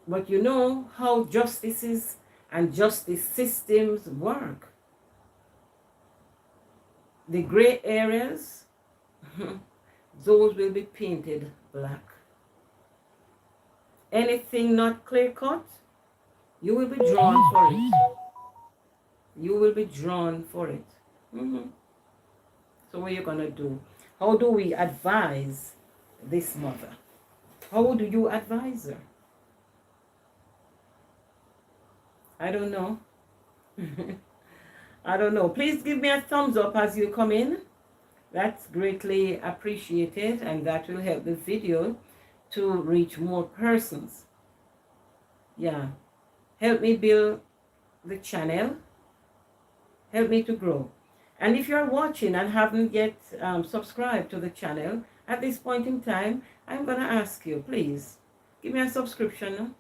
But you know how justices and justice systems work. The gray areas, those will be painted black. Anything not clear-cut, you will be drawn for it. You will be drawn for it. So what are you going to do? How do we advise this mother? How do you advise her? I don't know. I don't know. Please give me a thumbs up as you come in. That's greatly appreciated, and that will help the video to reach more persons. Yeah. Help me build the channel. Help me to grow. And if you're watching and haven't yet subscribed to the channel, at this point in time, I'm going to ask you, please, give me a subscription.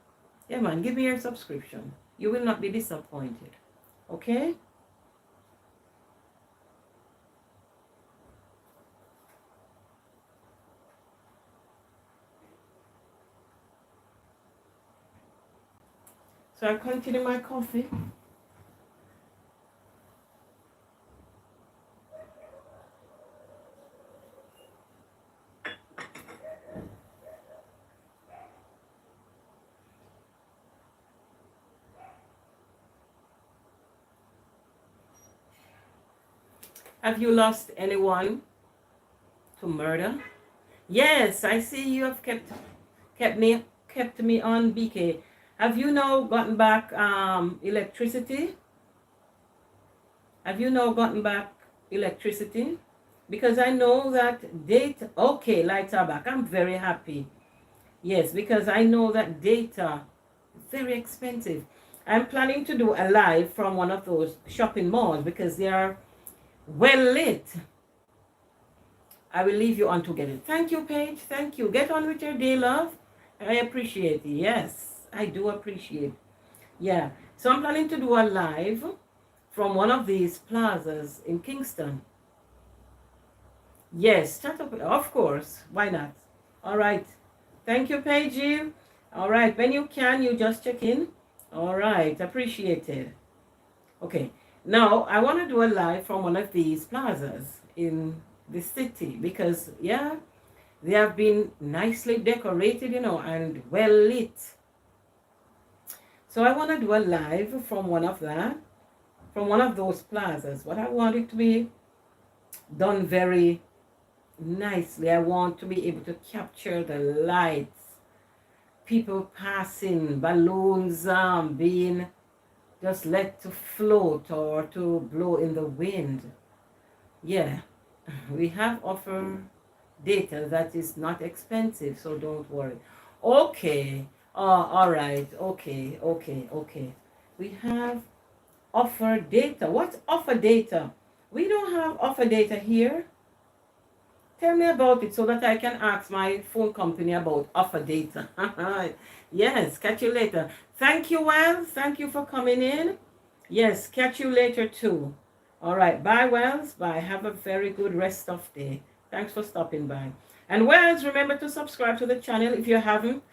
Yeah, man, give me your subscription. You will not be disappointed. Okay? So I continue my coffee. Have you lost anyone to murder? Yes, I see you have kept me on, BK. Have you now gotten back electricity? Have you now gotten back electricity? Because I know that data, okay, lights are back. I'm very happy. Yes, because I know that data is very expensive. I'm planning to do a live from one of those shopping malls because they are well lit. I will leave you on to get it. Thank you, Paige. Thank you. Get on with your day, love. I appreciate it. Yes, I do appreciate. Yeah. So I'm planning to do a live from one of these plazas in Kingston. Yes, chat up. Of course. Why not? All right. Thank you, Paige. All right. When you can, you just check in. All right. Appreciate it. Okay. Now, I want to do a live from one of these plazas in the city because, yeah, they have been nicely decorated, and well lit. So I want to do a live from one of those plazas. But I want it to be done very nicely. I want to be able to capture the lights, people passing, balloons being just let to float or to blow in the wind. Yeah, we have offer data that is not expensive, so don't worry. Okay, all right, okay. We have offer data. What's offer data? We don't have offer data here. Tell me about it so that I can ask my phone company about offer data. Yes, catch you later. Thank you, Wells. Thank you for coming in. Yes, catch you later too. All right, bye, Wells. Bye. Have a very good rest of day. Thanks for stopping by. And Wells, remember to subscribe to the channel if you haven't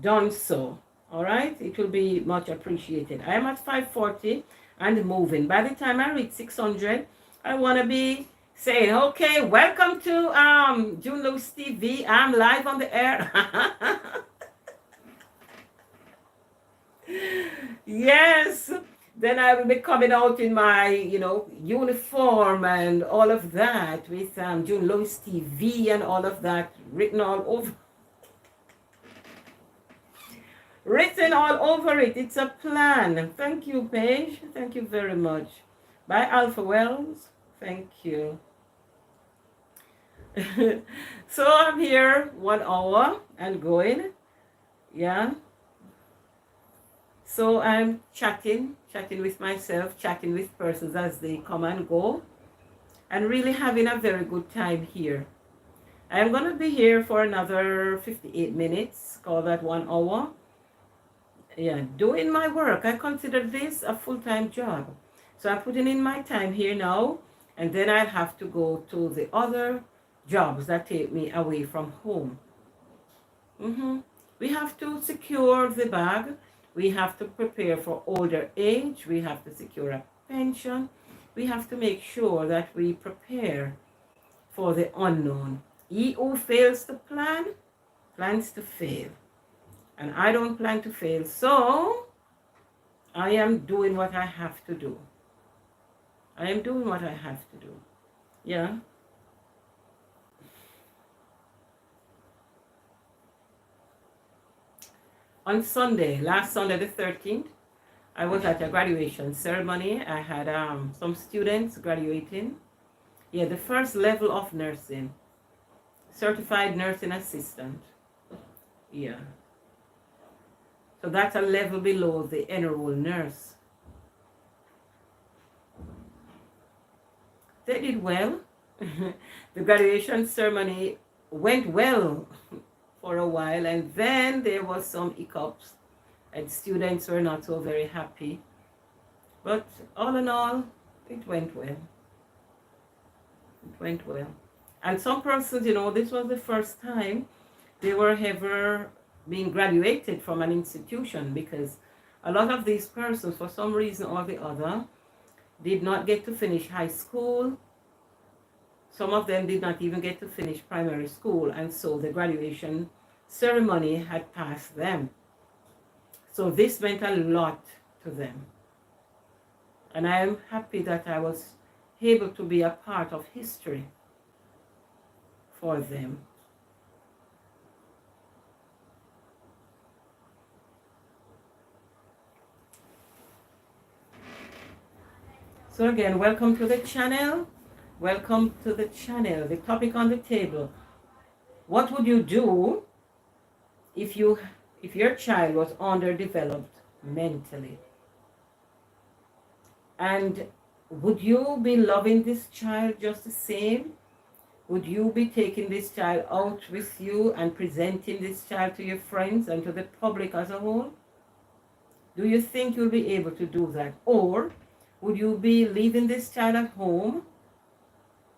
done so. All right, it will be much appreciated. I am at 540 and moving. By the time I reach 600, I want to be saying, okay, welcome to June Lewis TV. I'm live on the air. Yes. Then I will be coming out in my, uniform and all of that with June Lewis TV and all of that written all over. Written all over it. It's a plan. Thank you, Paige. Thank you very much. Bye, Alpha Wells. Thank you. So I'm here 1 hour and going. Yeah. So I'm chatting with myself, chatting with persons as they come and go, and really having a very good time here. I'm going to be here for another 58 minutes, call that 1 hour. Yeah, doing my work. I consider this a full-time job. So I'm putting in my time here now, and then I'll have to go to the other jobs that take me away from home. We have to secure the bag. We have to prepare for older age. We have to secure a pension. We have to make sure that we prepare for the unknown. He who fails to plan, plans to fail. And I don't plan to fail. So I am doing what I have to do. I am doing what I have to do. Yeah. On Sunday, last Sunday the 13th, I was at a graduation ceremony. I had some students graduating. Yeah, the first level of nursing, certified nursing assistant. Yeah. So that's a level below the enrolled nurse. They did well. The graduation ceremony went well for a while, and then there was some hiccups, and students were not so very happy. But all in all, it went well. It went well. And some persons, this was the first time they were ever being graduated from an institution, because a lot of these persons, for some reason or the other, did not get to finish high school. Some of them did not even get to finish primary school, and so the graduation ceremony had passed them. So this meant a lot to them. And I am happy that I was able to be a part of history for them. So again, welcome to the channel. Welcome to the channel. The topic on the table: what would you do if your child was underdeveloped mentally? And would you be loving this child just the same? Would you be taking this child out with you and presenting this child to your friends and to the public as a whole? Do you think you'll be able to do that? Or would you be leaving this child at home,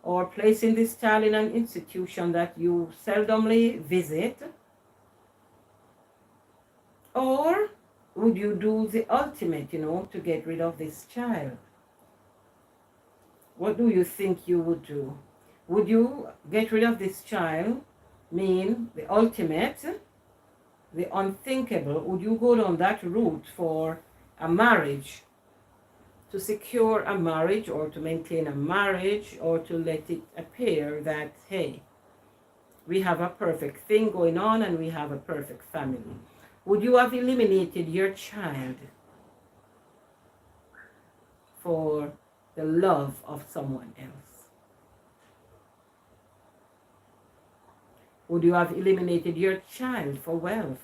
or placing this child in an institution that you seldomly visit? Or would you do the ultimate, to get rid of this child? What do you think you would do? Would you get rid of this child, mean the ultimate, the unthinkable? Would you go down that route for a marriage, to secure a marriage, or to maintain a marriage, or to let it appear that, hey, we have a perfect thing going on and we have a perfect family? Would you have eliminated your child for the love of someone else? Would you have eliminated your child for wealth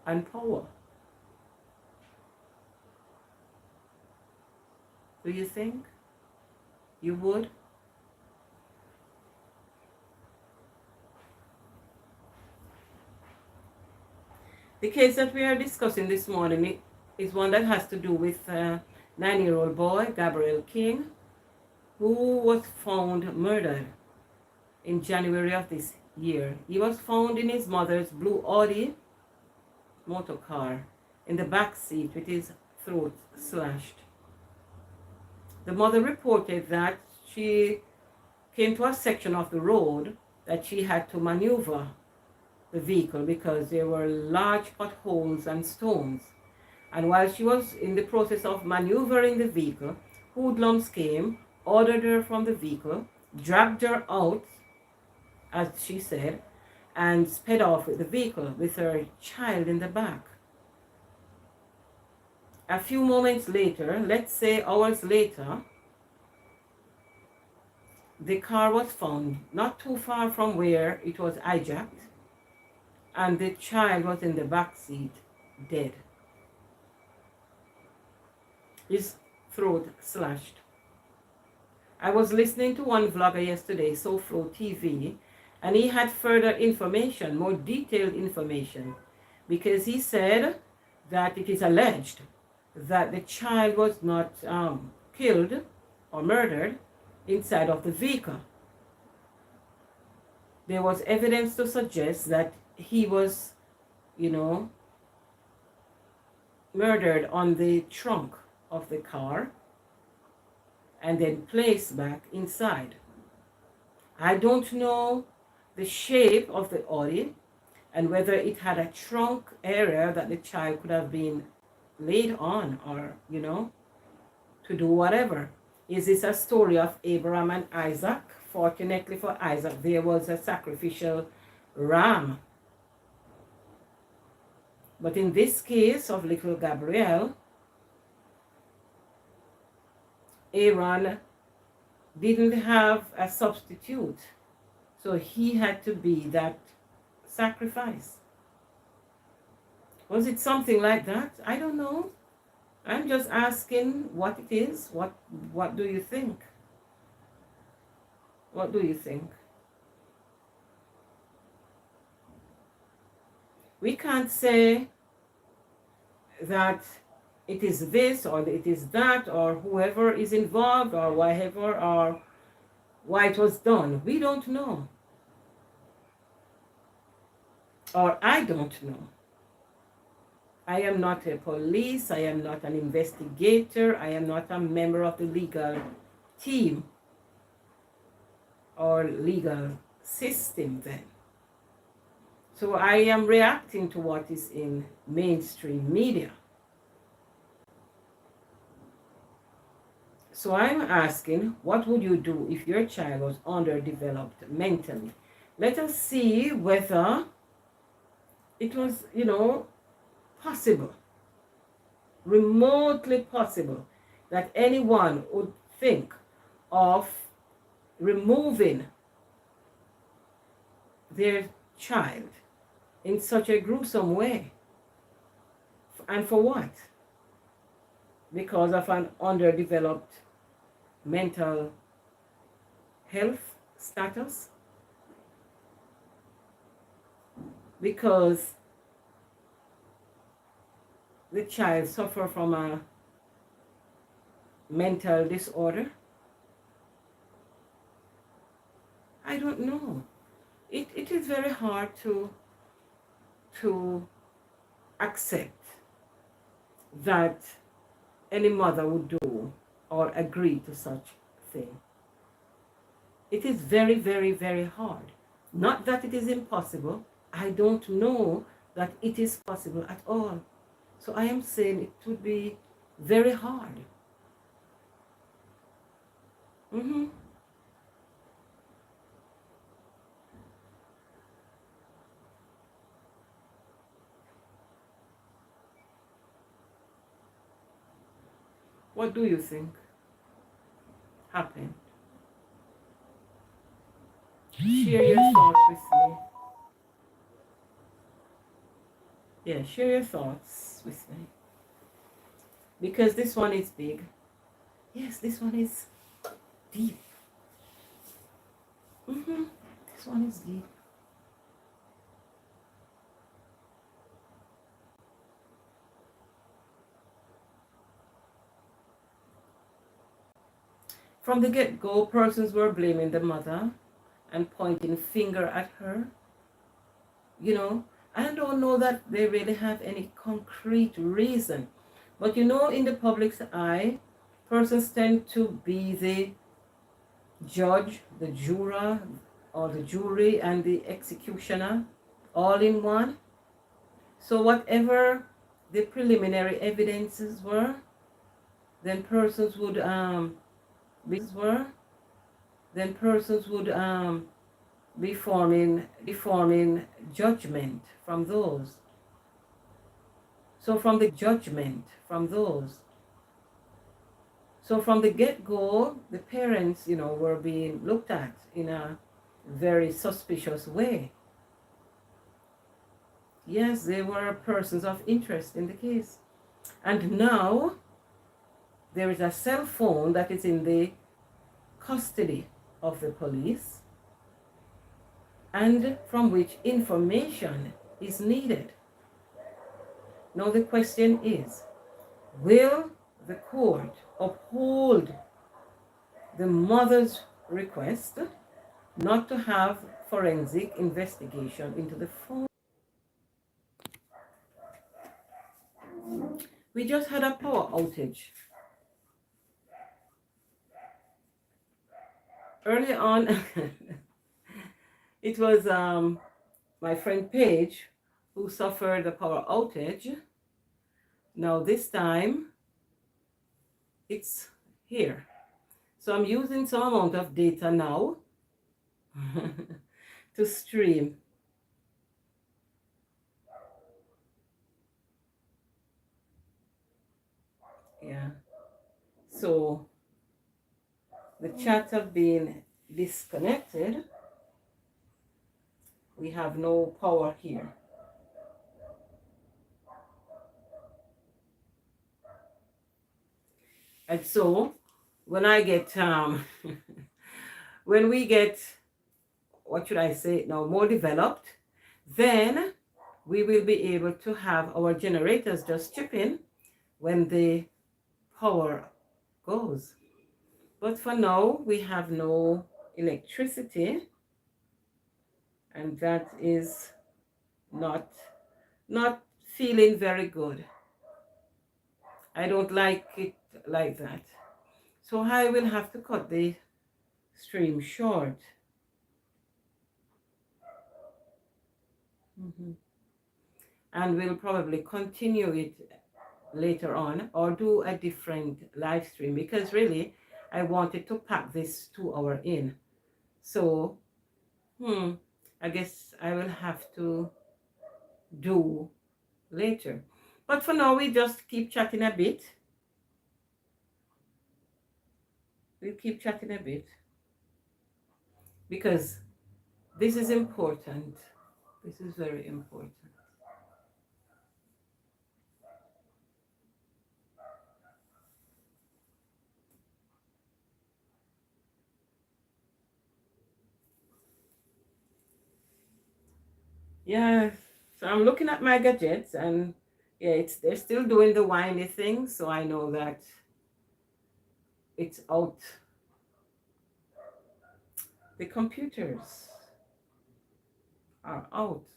and power? Do you think you would? The case that we are discussing this morning is one that has to do with a 9-year-old boy, Gabriel King, who was found murdered in January of this year. He was found in his mother's blue Audi motor car in the back seat with his throat slashed. The mother reported that she came to a section of the road that she had to maneuver the vehicle because there were large potholes and stones. And while she was in the process of maneuvering the vehicle, hoodlums came, ordered her from the vehicle, dragged her out, as she said, and sped off with the vehicle with her child in the back. A few moments later, let's say hours later, the car was found not too far from where it was hijacked, and the child was in the back seat, dead. His throat slashed. I was listening to one vlogger yesterday, SoFlo TV, and he had further information, more detailed information, because he said that it is alleged that the child was not killed or murdered inside of the vehicle. There was evidence to suggest that he was, murdered on the trunk of the car and then placed back inside. I don't know the shape of the Audi and whether it had a trunk area that the child could have been laid on, or, to do whatever. Is this a story of Abraham and Isaac? Fortunately for Isaac, there was a sacrificial ram. But in this case of little Gabriel, Aaron didn't have a substitute. So he had to be that sacrifice. Was it something like that? I don't know. I'm just asking what it is. What do you think? What do you think? We can't say that it is this or it is that or whoever is involved or whatever or why it was done. We don't know. Or I don't know. I am not a police. I am not an investigator. I am not a member of the legal team or legal system then. So I am reacting to what is in mainstream media. So I'm asking, what would you do if your child was underdeveloped mentally? Let us see whether it was, possible, remotely possible, that anyone would think of removing their child in such a gruesome way. And for what? Because of an underdeveloped mental health status? Because the child suffers from a mental disorder? I don't know. It is very hard to accept that any mother would do or agree to such thing. It is very, very, very hard. Not that it is impossible. I don't know that it is possible at all. So I am saying it would be very hard. What do you think happened? Share your thoughts with me. Yeah, share your thoughts with me. Because this one is big. Yes, this one is deep. This one is deep. From the get-go, persons were blaming the mother and pointing finger at her. I don't know that they really have any concrete reason. But in the public's eye, persons tend to be the judge, the juror, or the jury, and the executioner, all in one. So whatever the preliminary evidences were, then persons would be forming judgment from those. So from the get-go, the parents, were being looked at in a very suspicious way. Yes, they were persons of interest in the case. And now there is a cell phone that is in the custody of the police and from which information is needed. Now the question is, will the court uphold the mother's request not to have forensic investigation into the phone? We just had a power outage. Early on, it was my friend Paige who suffered a power outage. Now this time, it's here. So I'm using some amount of data now to stream. Yeah. So the chats have been disconnected. We have no power here. And so when I get when we get, what should I say now, more developed, then we will be able to have our generators just chip in when the power goes. But for now, we have no electricity, and that is not not feeling very good. I don't like it like that. So I will have to cut the stream short. Mhm. And we'll probably continue it later on or do a different live stream, because really I wanted to pack this 2 hour in. So I guess I will have to do later. But for now, we just keep chatting a bit. We'll keep chatting a bit because this is important. This is very important. Yeah, so I'm looking at my gadgets, and yeah, they're still doing the whiny thing, so I know that it's out. The computers are out.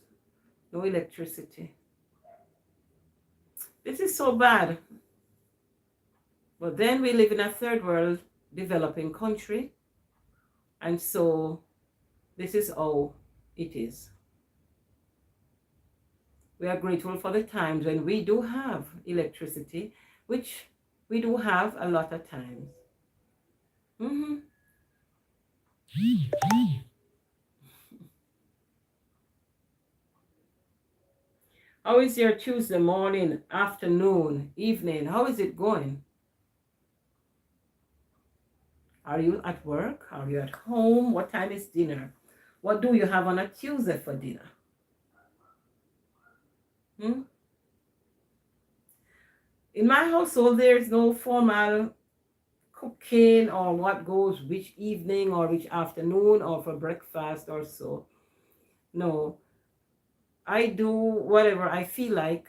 No electricity. This is so bad. But then we live in a third world developing country, and so this is how it is. We are grateful for the times when we do have electricity, which we do have a lot of times. Mm-hmm. How is your Tuesday morning, afternoon, evening? How is it going? Are you at work? Are you at home? What time is dinner? What do you have on a Tuesday for dinner? Hmm? In my household, there is no formal cooking or what goes which evening or which afternoon or for breakfast or so. No, I do whatever I feel like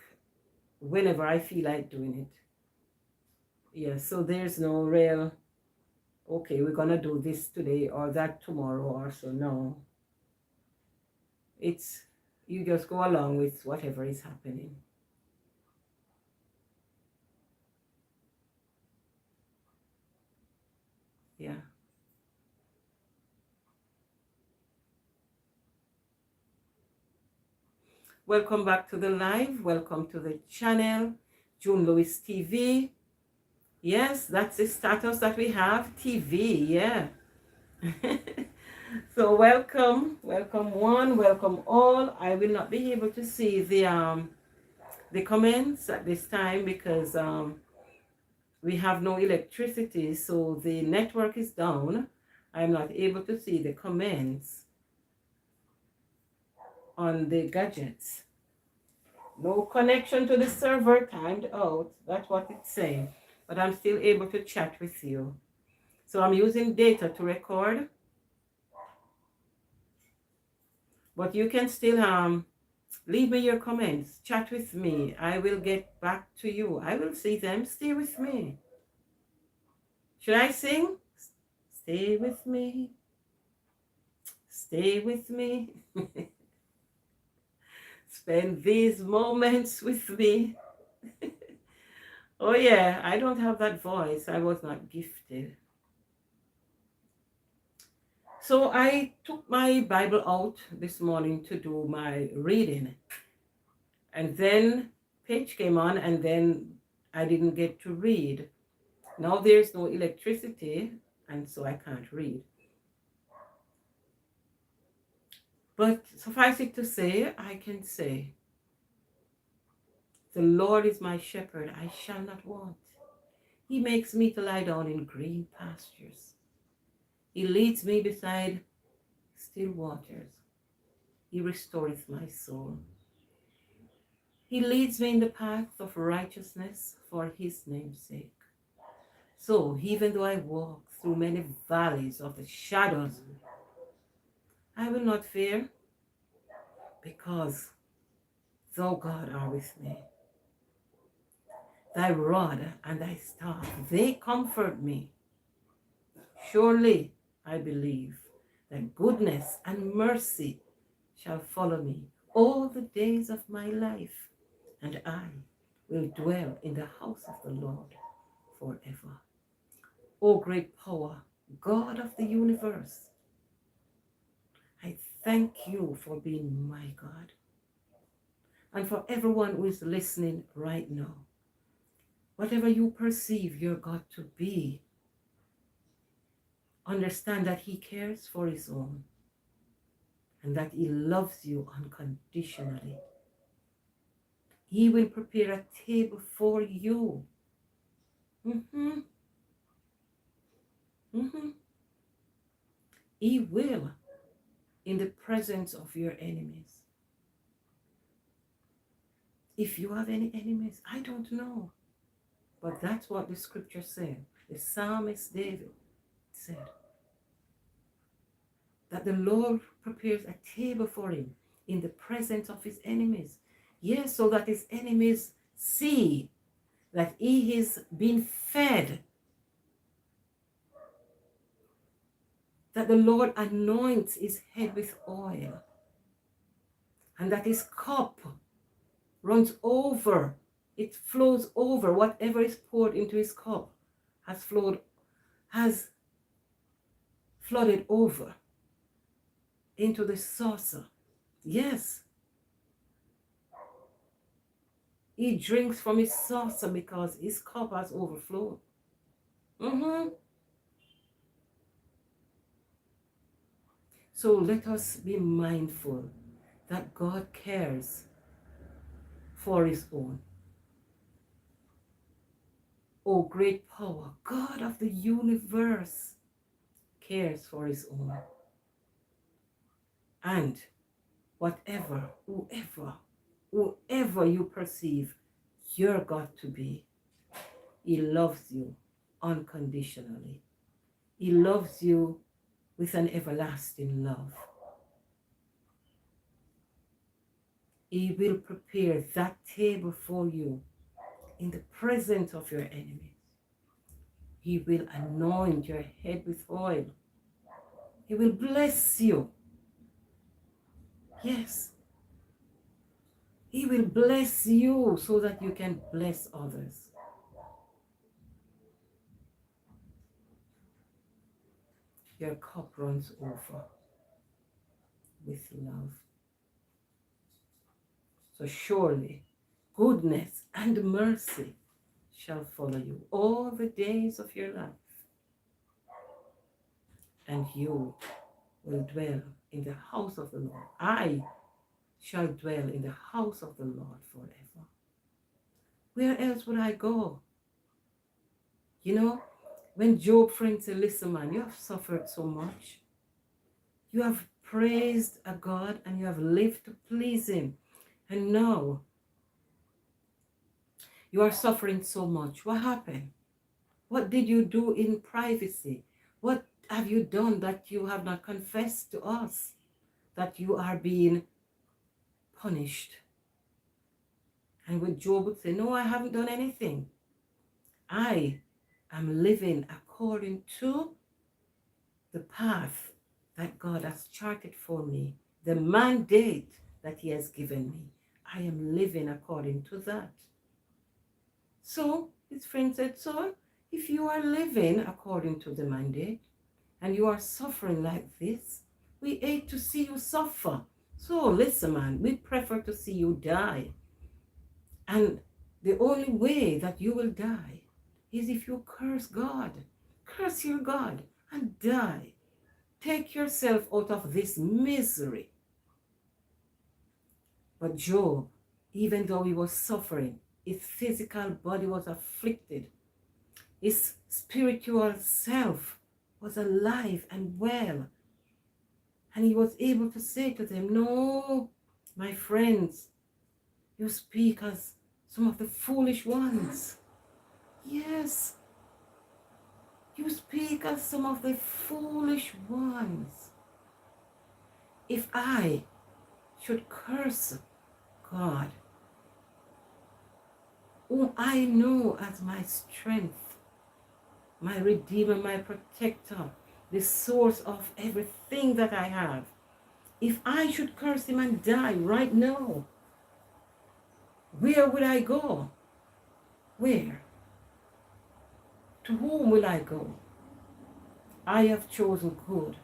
whenever I feel like doing it. Yeah, so there's no real, okay, we're gonna do this today or that tomorrow or so. No, it's, you just go along with whatever is happening. Yeah. Welcome back to the live. Welcome to the channel, June Lewis TV. Yes, that's the status that we have, TV. Yeah. So welcome, welcome one, welcome all. I will not be able to see the comments at this time because we have no electricity, so the network is down. I'm not able to see the comments on the gadgets. No connection to the server, timed out. That's what it's saying. But I'm still able to chat with you. So I'm using data to record. But you can still leave me your comments. Chat with me. I will get back to you. I will see them. Stay with me. Should I sing? Stay with me. Stay with me. Spend these moments with me. Oh yeah, I don't have that voice. I was not gifted. So I took my Bible out this morning to do my reading. And then page came on, and then I didn't get to read. Now there's no electricity, and so I can't read. But suffice it to say, I can say, the Lord is my shepherd, I shall not want. He makes me to lie down in green pastures. He leads me beside still waters. He restoreth my soul. He leads me in the path of righteousness for his name's sake. So even though I walk through many valleys of the shadows, I will not fear, because thou, God, art with me. Thy rod and thy staff, they comfort me. Surely I believe that goodness and mercy shall follow me all the days of my life, and I will dwell in the house of the Lord forever. O great power, God of the universe, I thank you for being my God. And for everyone who is listening right now, whatever you perceive your God to be, understand that he cares for his own and that he loves you unconditionally. He will prepare a table for you. He will, in the presence of your enemies. If you have any enemies, I don't know. But that's what the scripture said. The psalmist David said that the Lord prepares a table for him in the presence of his enemies. Yes, so that his enemies see that he is being fed, that the Lord anoints his head with oil, and that his cup runs over. It flows over. Whatever is poured into his cup has flooded over into the saucer. Yes. He drinks from his saucer because his cup has overflowed. So let us be mindful that God cares for his own. O great power, God of the universe, cares for his own. And whoever you perceive your God to be, he loves you unconditionally. He loves you with an everlasting love. He will prepare that table for you in the presence of your enemies. He will anoint your head with oil. He will bless you. Yes. He will bless you so that you can bless others. Your cup runs over with love. So surely goodness and mercy shall follow you all the days of your life, and you will dwell in the house of the Lord. I shall dwell in the house of the Lord forever. Where else would I go? You know, when Job friend said, listen man, you have suffered so much. You have praised a God and you have lived to please him. And now you are suffering so much. What happened? What did you do in privacy? What have you done that you have not confessed to us? That you are being punished. And when Job would say, no, I haven't done anything. I am living according to the path that God has charted for me, the mandate that he has given me. I am living according to that. So his friend said, so if you are living according to the mandate and you are suffering like this, we hate to see you suffer. So listen, man, we prefer to see you die. And the only way that you will die is if you curse God. Curse your God and die. Take yourself out of this misery. But Job, even though he was suffering, his physical body was afflicted. His spiritual self was alive and well. And he was able to say to them, no, my friends, you speak as some of the foolish ones. Yes, you speak as some of the foolish ones. If I should curse God, whom I know as my strength, my Redeemer, my Protector, the source of everything that I have, if I should curse him and die right now, where will I go? Where? To whom will I go? I have chosen good,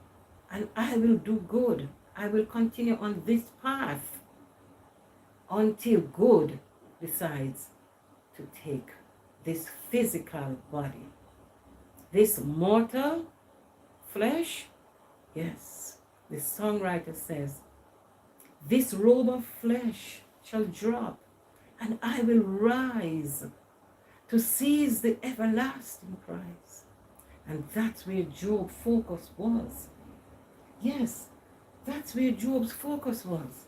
and I will do good. I will continue on this path until good decides to take this physical body, this mortal flesh. Yes, the songwriter says, this robe of flesh shall drop, and I will rise to seize the everlasting prize. And that's where Job's focus was. Yes, that's where Job's focus was.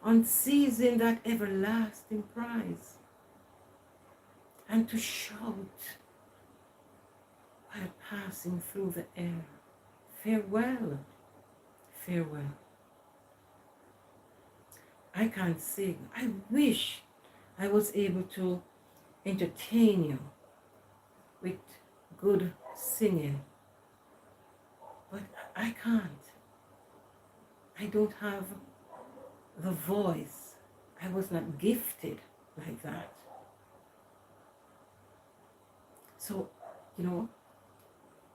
On seizing that everlasting prize. And to shout while passing through the air, farewell, farewell. I can't sing. I wish I was able to entertain you with good singing, but I can't. I don't have the voice. I was not gifted like that. So, you know,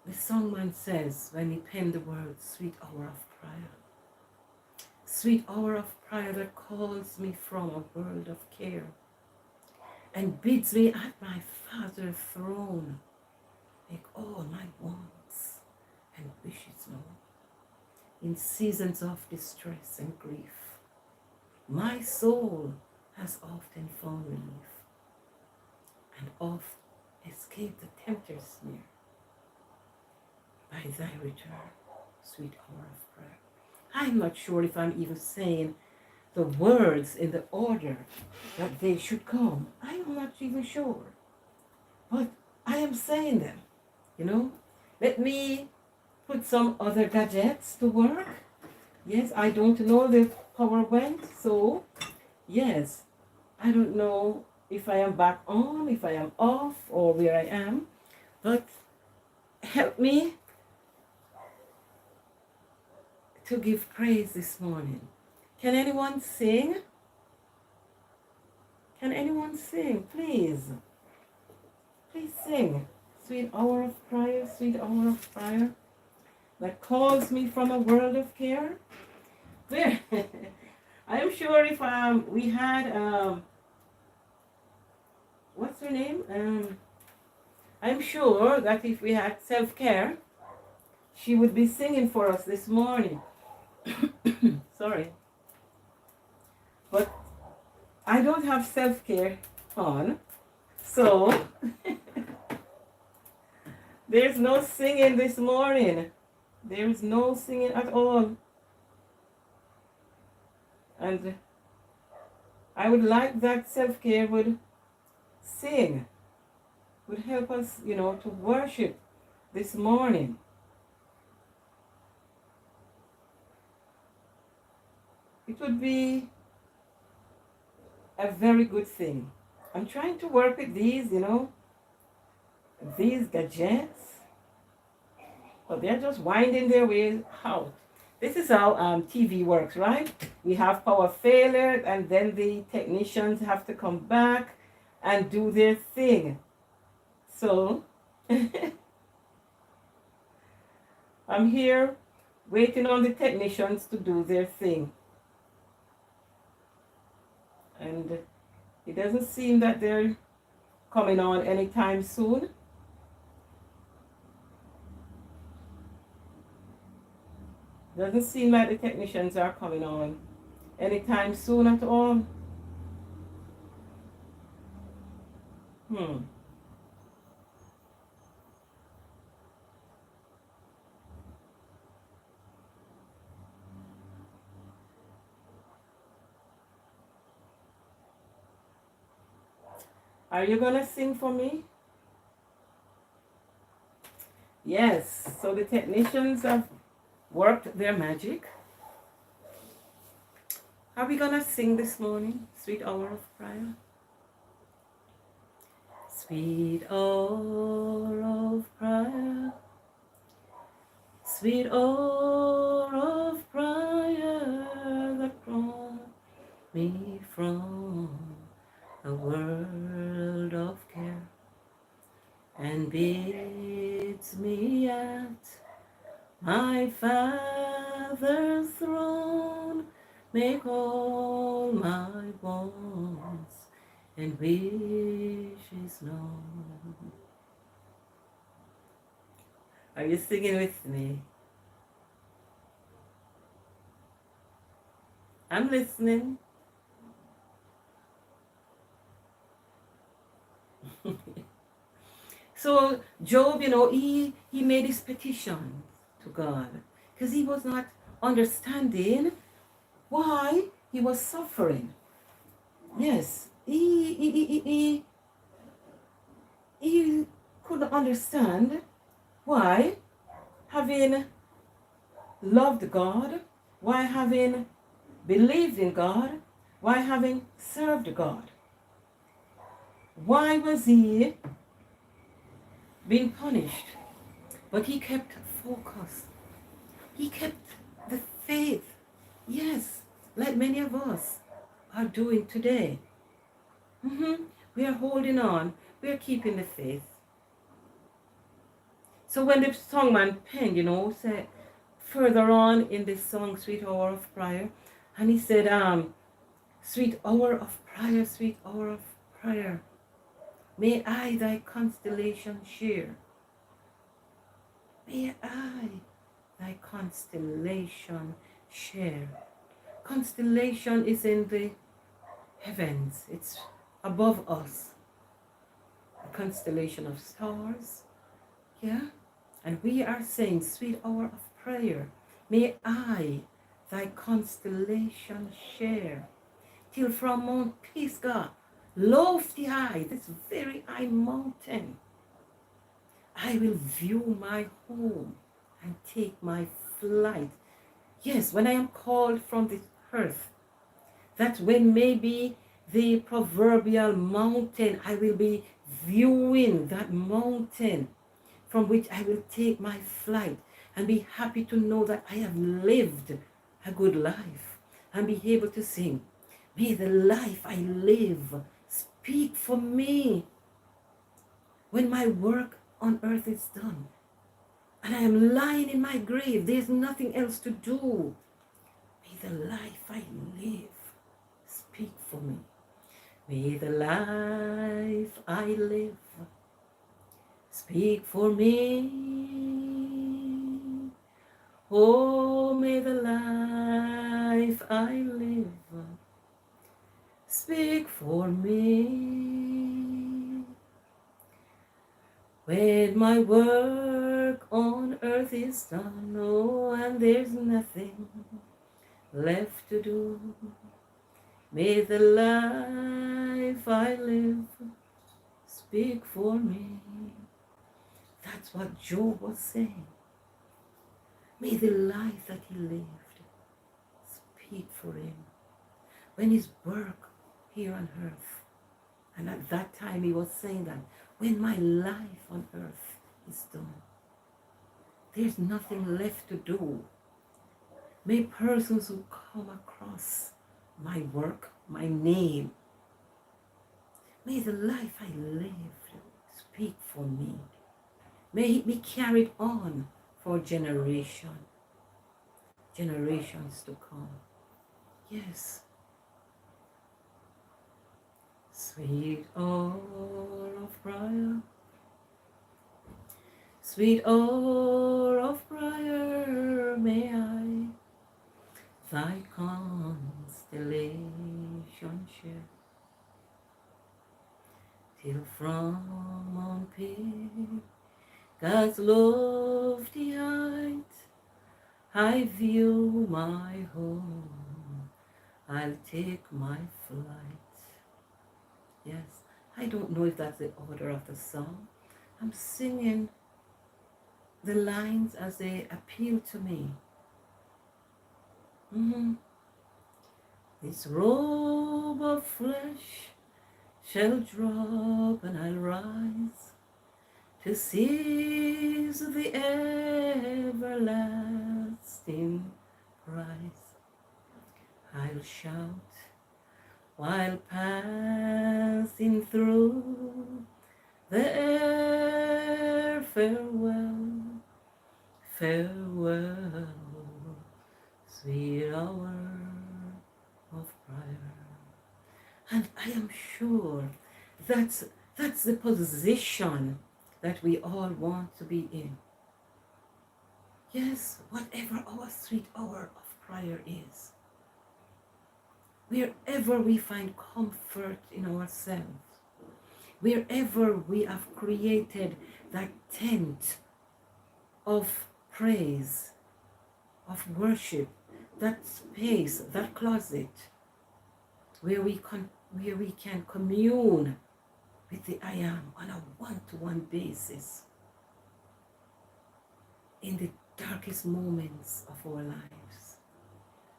the songman says when he penned the words, sweet hour of prayer. Sweet hour of prayer that calls me from a world of care and bids me at my Father's throne make all my wants and wishes known. In seasons of distress and grief, my soul has often found relief and oft escaped the tempter's snare. By thy return, sweet hour of prayer. I'm not sure if I'm even saying the words in the order that they should come. I am not even sure. But I am saying them, you know. Let me put some other gadgets to work. Yes, I don't know the power went, so yes, I don't know if I am back on, if I am off, or where I am. But help me to give praise this morning. Can anyone sing? Can anyone sing? Please. Please sing. Sweet hour of prayer, sweet hour of prayer that calls me from a world of care. Where? I'm sure if we had what's her name? I'm sure that if we had self-care, she would be singing for us this morning. Sorry. But I don't have self-care on, so there's no singing this morning. There's no singing at all. And I would like that self-care would sing, would help us, you know, to worship this morning. It would be a very good thing. I'm trying to work with these, you know, these gadgets, but they're just winding their way out. This is how TV works, right? We have power failure, and then the technicians have to come back and do their thing. So I'm here waiting on the technicians to do their thing. And it doesn't seem that they're coming on anytime soon. Doesn't seem like the technicians are coming on anytime soon at all. Are you gonna sing for me? Yes. So the technicians have worked their magic. Are we gonna sing this morning? Sweet hour of prayer. Sweet hour of prayer. Sweet hour of prayer that brought me from a world of care and bids me at my Father's throne make all my wants and wishes known. Are you singing with me? I'm listening. So Job, he made his petition to God because he was not understanding why he was suffering. Yes, he couldn't understand why having loved God, why having believed in God, why having served God, why was he being punished? But he kept focus. He kept the faith. Yes, like many of us are doing today. We are holding on. We are keeping the faith. So when the songman penned, said further on in this song, Sweet Hour of Prayer, and he said, sweet hour of prayer, sweet hour of prayer, may I thy constellation share. May I thy constellation share. Constellation is in the heavens. It's above us. A constellation of stars. Yeah? And we are saying, sweet hour of prayer, may I thy constellation share. Till from Mount Pisgah, lofty high, this very high mountain, I will view my home and take my flight. Yes, when I am called from this earth, that's when maybe the proverbial mountain, I will be viewing that mountain from which I will take my flight and be happy to know that I have lived a good life and be able to sing, may the life I live speak for me when my work on earth is done and I am lying in my grave. There's nothing else to do. May the life I live speak for me. May the life I live speak for me. Oh, may the life I live speak for me. When my work on earth is done, oh, and there's nothing left to do, may the life I live speak for me. That's what Job was saying. May the life that he lived speak for him. When his work here on earth, and at that time he was saying that, when my life on earth is done, there's nothing left to do. May persons who come across my work, my name, may the life I lived speak for me. May it be carried on for generations to come. Yes. Sweet hour of prayer, sweet hour of prayer, may I thy constellation share, till from Mount Pisgah's lofty height I view my home, I'll take my flight. Yes, I don't know if that's the order of the song. I'm singing the lines as they appeal to me. This robe of flesh shall drop and I'll rise to seize the everlasting prize. I'll shout while passing through the air, farewell, farewell, sweet hour of prayer. And I am sure that's the position that we all want to be in. Yes, whatever our sweet hour of prayer is, wherever we find comfort in ourselves, wherever we have created that tent of praise, of worship, that space, that closet, where we can commune with the I Am on a one-to-one basis in the darkest moments of our lives.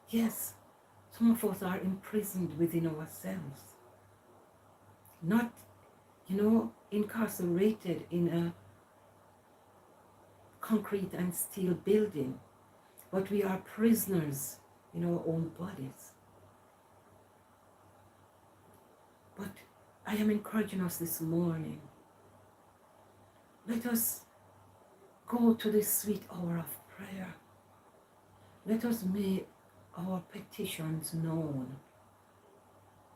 Yes, some of us are imprisoned within ourselves, not, incarcerated in a concrete and steel building, but we are prisoners in our own bodies. But I am encouraging us this morning. Let us go to this sweet hour of prayer. Let us make our petitions known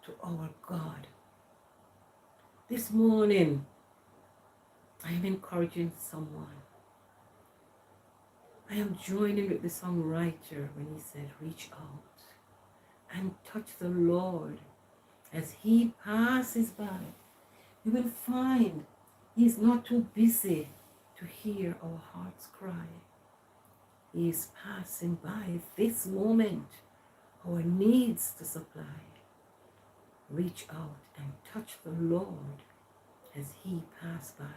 to our God. This morning, I am encouraging someone. I am joining with the songwriter when he said, reach out and touch the Lord as he passes by. You will find he's not too busy to hear our hearts cry. He is passing by this moment, our needs to supply. Reach out and touch the Lord as he passes by.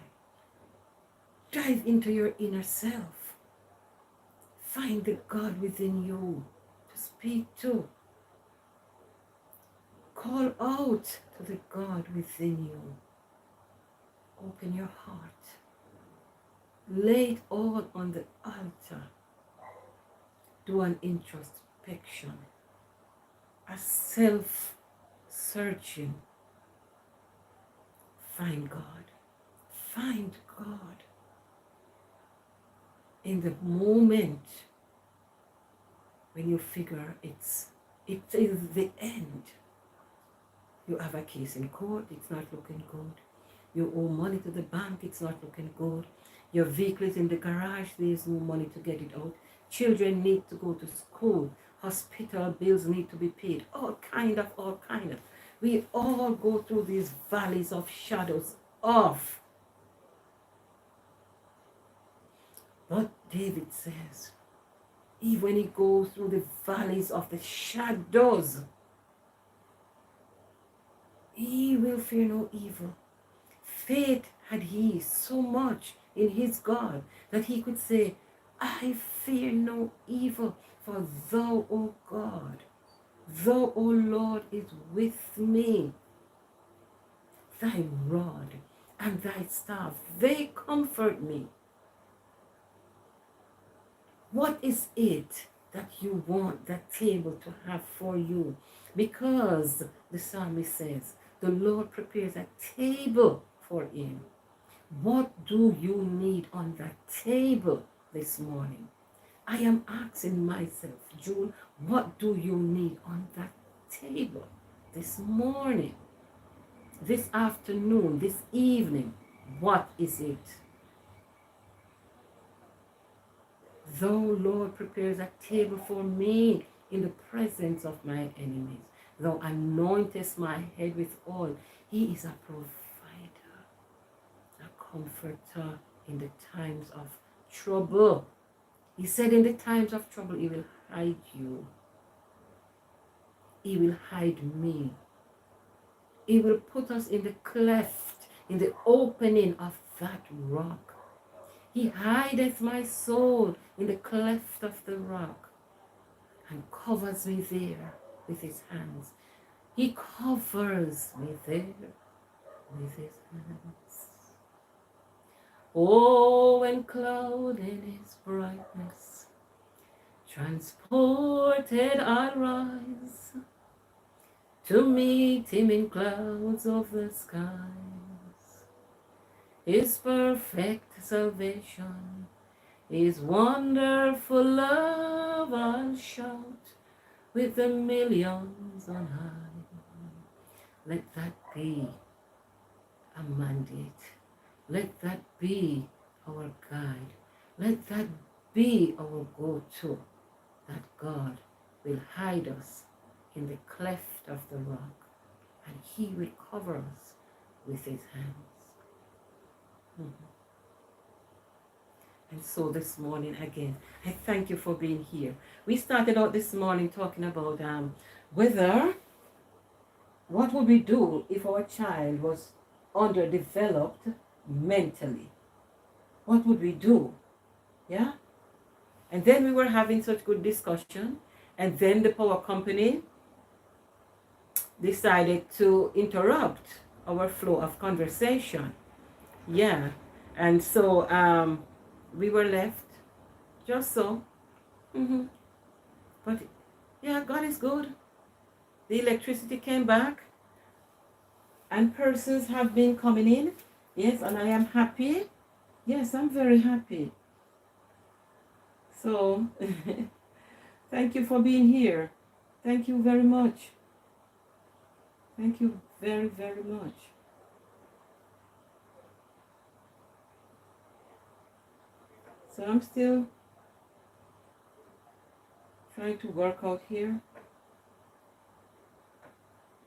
Dive into your inner self. Find the God within you to speak to. Call out to the God within you. Open your heart. Lay it all on the altar. Do an introspection, a self-searching. Find God. Find God. In the moment when you figure it is the end. You have a case in court, it's not looking good. You owe money to the bank, it's not looking good. Your vehicle is in the garage, there is no money to get it out. Children need to go to school. Hospital bills need to be paid. All kind of. We all go through these valleys of shadows of. But David says, even when he goes through the valleys of the shadows, he will fear no evil. Faith had he so much in his God that he could say, I fear no evil, for thou, O God, thou, O Lord, is with me. Thy rod and thy staff, they comfort me. What is it that you want that table to have for you? Because the psalmist says, the Lord prepares a table for him. What do you need on that table this morning? I am asking myself, June, what do you need on that table this morning, this afternoon, this evening? What is it? Thou, Lord, prepares a table for me in the presence of my enemies. Thou anointest my head with oil. He is a provider, a comforter in the times of trouble. He said in the times of trouble, he will hide you. He will hide me. He will put us in the cleft, in the opening of that rock. He hideth my soul in the cleft of the rock and covers me there with his hands. He covers me there with his hands. Oh, when clouded in his brightness, transported I'll rise to meet him in clouds of the skies. His perfect salvation, his wonderful love I'll shout with the millions on high. Let that be a mandate. Let that be our guide. Let that be our go-to, that God will hide us in the cleft of the rock and he will cover us with his hands. And so this morning again, I thank you for being here. We started out this morning talking about what would we do if our child was underdeveloped mentally? What would we do? Yeah? And then we were having such good discussion, and then the power company decided to interrupt our flow of conversation. Yeah. And so we were left just so. But yeah, God is good. The electricity came back and persons have been coming in. Yes, and I am happy. Yes, I'm very happy. So thank you for being here. Thank you very much. Thank you very, very much. So I'm still trying to work out here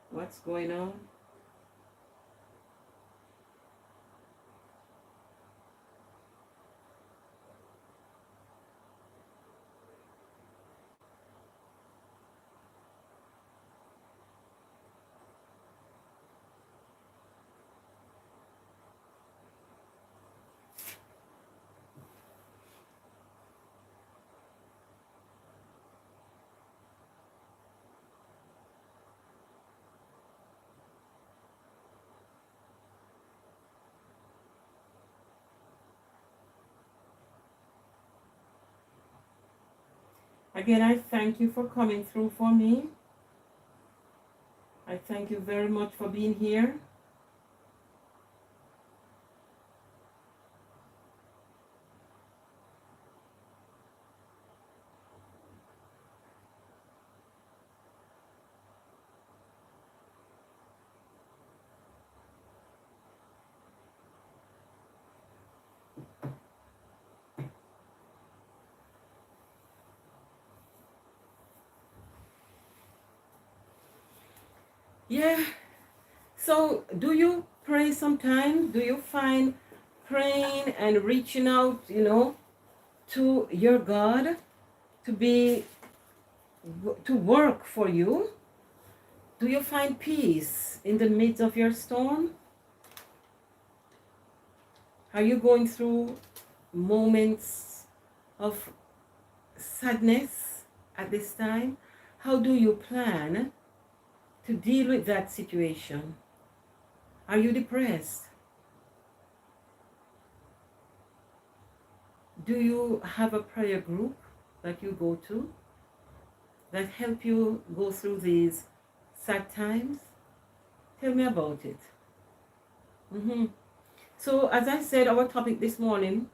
what's going on. Again, I thank you for coming through for me. I thank you very much for being here. Yeah. So do you pray sometimes? Do you find praying and reaching out, to your God to work for you? Do you find peace in the midst of your storm? Are you going through moments of sadness at this time? How do you plan to deal with that situation? Are you depressed? Do you have a prayer group that you go to that help you go through these sad times? Tell me about it. So as I said, our topic this morning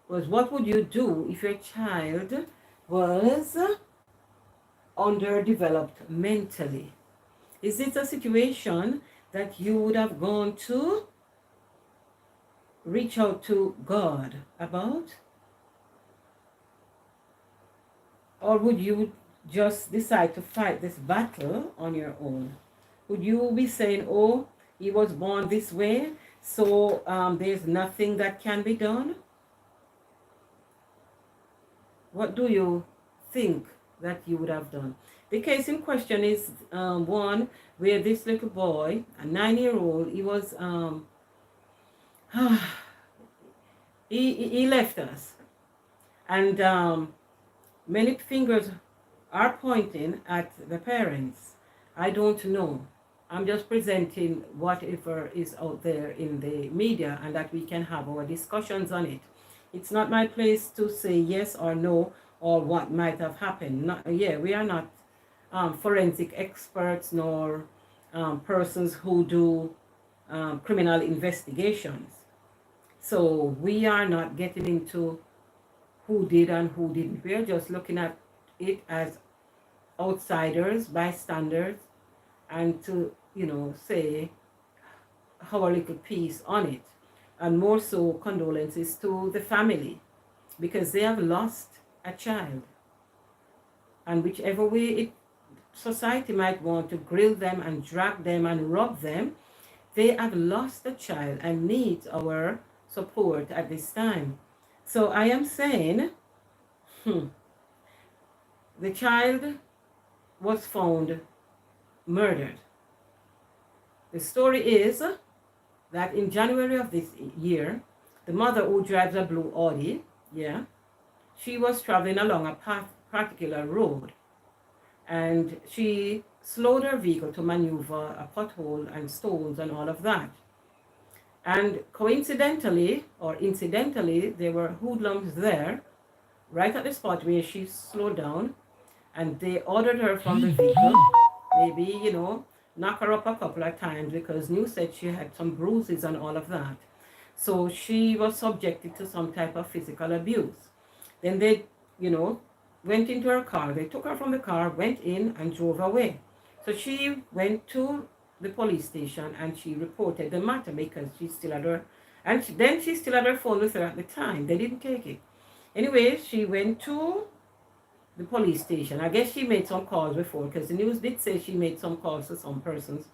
was, what would you do if your child was underdeveloped mentally? Is it a situation that you would have gone to reach out to God about? Or would you just decide to fight this battle on your own? Would you be saying, oh, he was born this way, so there's nothing that can be done? What do you think that you would have done? The case in question is one where this little boy, a 9-year-old, he was he left us, and many fingers are pointing at the parents. I don't know. I'm just presenting whatever is out there in the media and that we can have our discussions on it. It's not my place to say yes or no or what might have happened. Yeah, we are not forensic experts nor persons who do criminal investigations. So we are not getting into who did and who didn't. We are just looking at it as outsiders, bystanders, and to, say our little piece on it. And more so, condolences to the family because they have lost a child. And whichever way society might want to grill them and drag them and rob them, they have lost a child and need our support at this time. So I am saying, the child was found murdered. The story is that in January of this year, the mother who drives a blue Audi, she was traveling along a particular road, and she slowed her vehicle to maneuver a pothole and stones and all of that. And coincidentally or incidentally, there were hoodlums there right at the spot where she slowed down, and they ordered her from the vehicle, maybe, knock her up a couple of times because news said she had some bruises and all of that. So she was subjected to some type of physical abuse. Then they, went into her car. They took her from the car, went in and drove away. So she went to the police station and she reported the matter because she still had her, and then she still had her phone with her at the time. They didn't take it. Anyway, she went to the police station. I guess she made some calls before because the news did say she made some calls to some persons.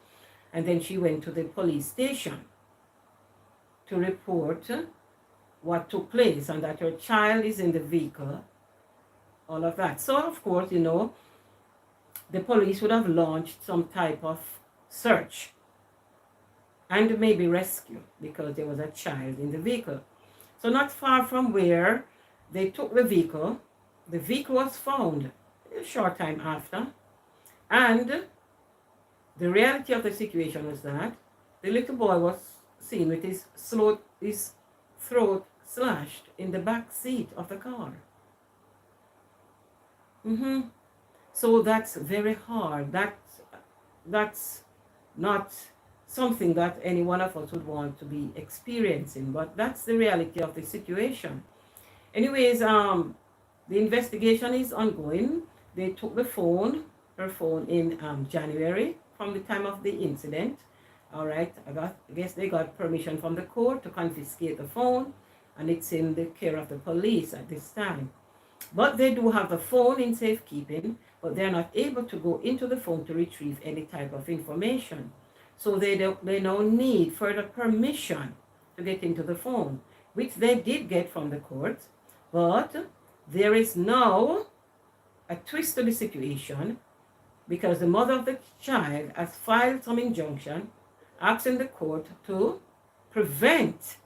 And then she went to the police station to report what took place and that her child is in the vehicle, all of that. So, of course, the police would have launched some type of search and maybe rescue because there was a child in the vehicle. So not far from where they took the vehicle was found a short time after, and the reality of the situation was that the little boy was seen with his throat slashed in the back seat of the car. So that's very hard. That's not something that any one of us would want to be experiencing, but that's the reality of the situation. Anyways, the investigation is ongoing. They took her phone in January from the time of the incident. All right, I guess they got permission from the court to confiscate the phone, and it's in the care of the police at this time. But they do have the phone in safekeeping, but they're not able to go into the phone to retrieve any type of information. So they now need further permission to get into the phone, which they did get from the court. But there is now a twist to the situation because the mother of the child has filed some injunction asking the court to prevent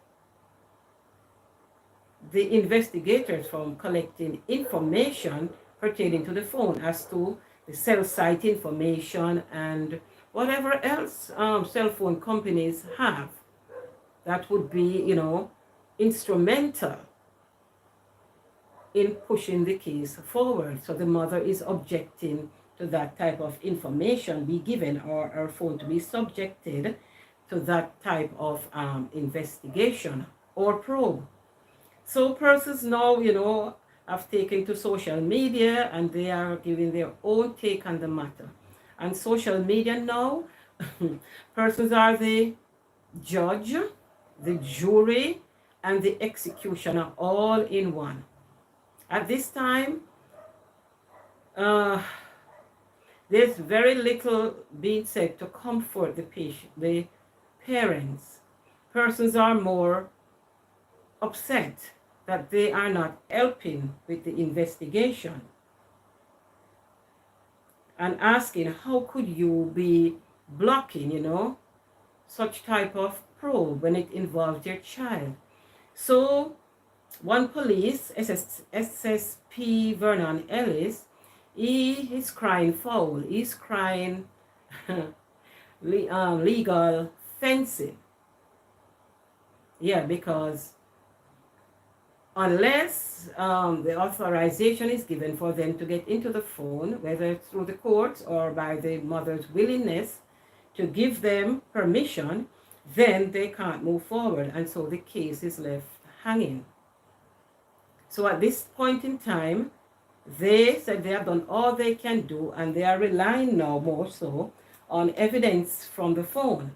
the investigators from collecting information pertaining to the phone as to the cell site information and whatever else cell phone companies have that would be, instrumental in pushing the case forward. So the mother is objecting to that type of information be given or her phone to be subjected to that type of investigation or probe. So persons now, have taken to social media and they are giving their own take on the matter. And social media now, persons are the judge, the jury, and the executioner all in one. At this time, there's very little being said to comfort the parents. Persons are more upset that they are not helping with the investigation. and asking, how could you be blocking, such type of probe when it involved your child? So one police, SSP Vernon Ellis, he is crying foul. He's crying legal fencing. Yeah, because unless the authorization is given for them to get into the phone, whether it's through the courts or by the mother's willingness to give them permission, then they can't move forward. And so the case is left hanging. So at this point in time, they said they have done all they can do, and they are relying now more so on evidence from the phone.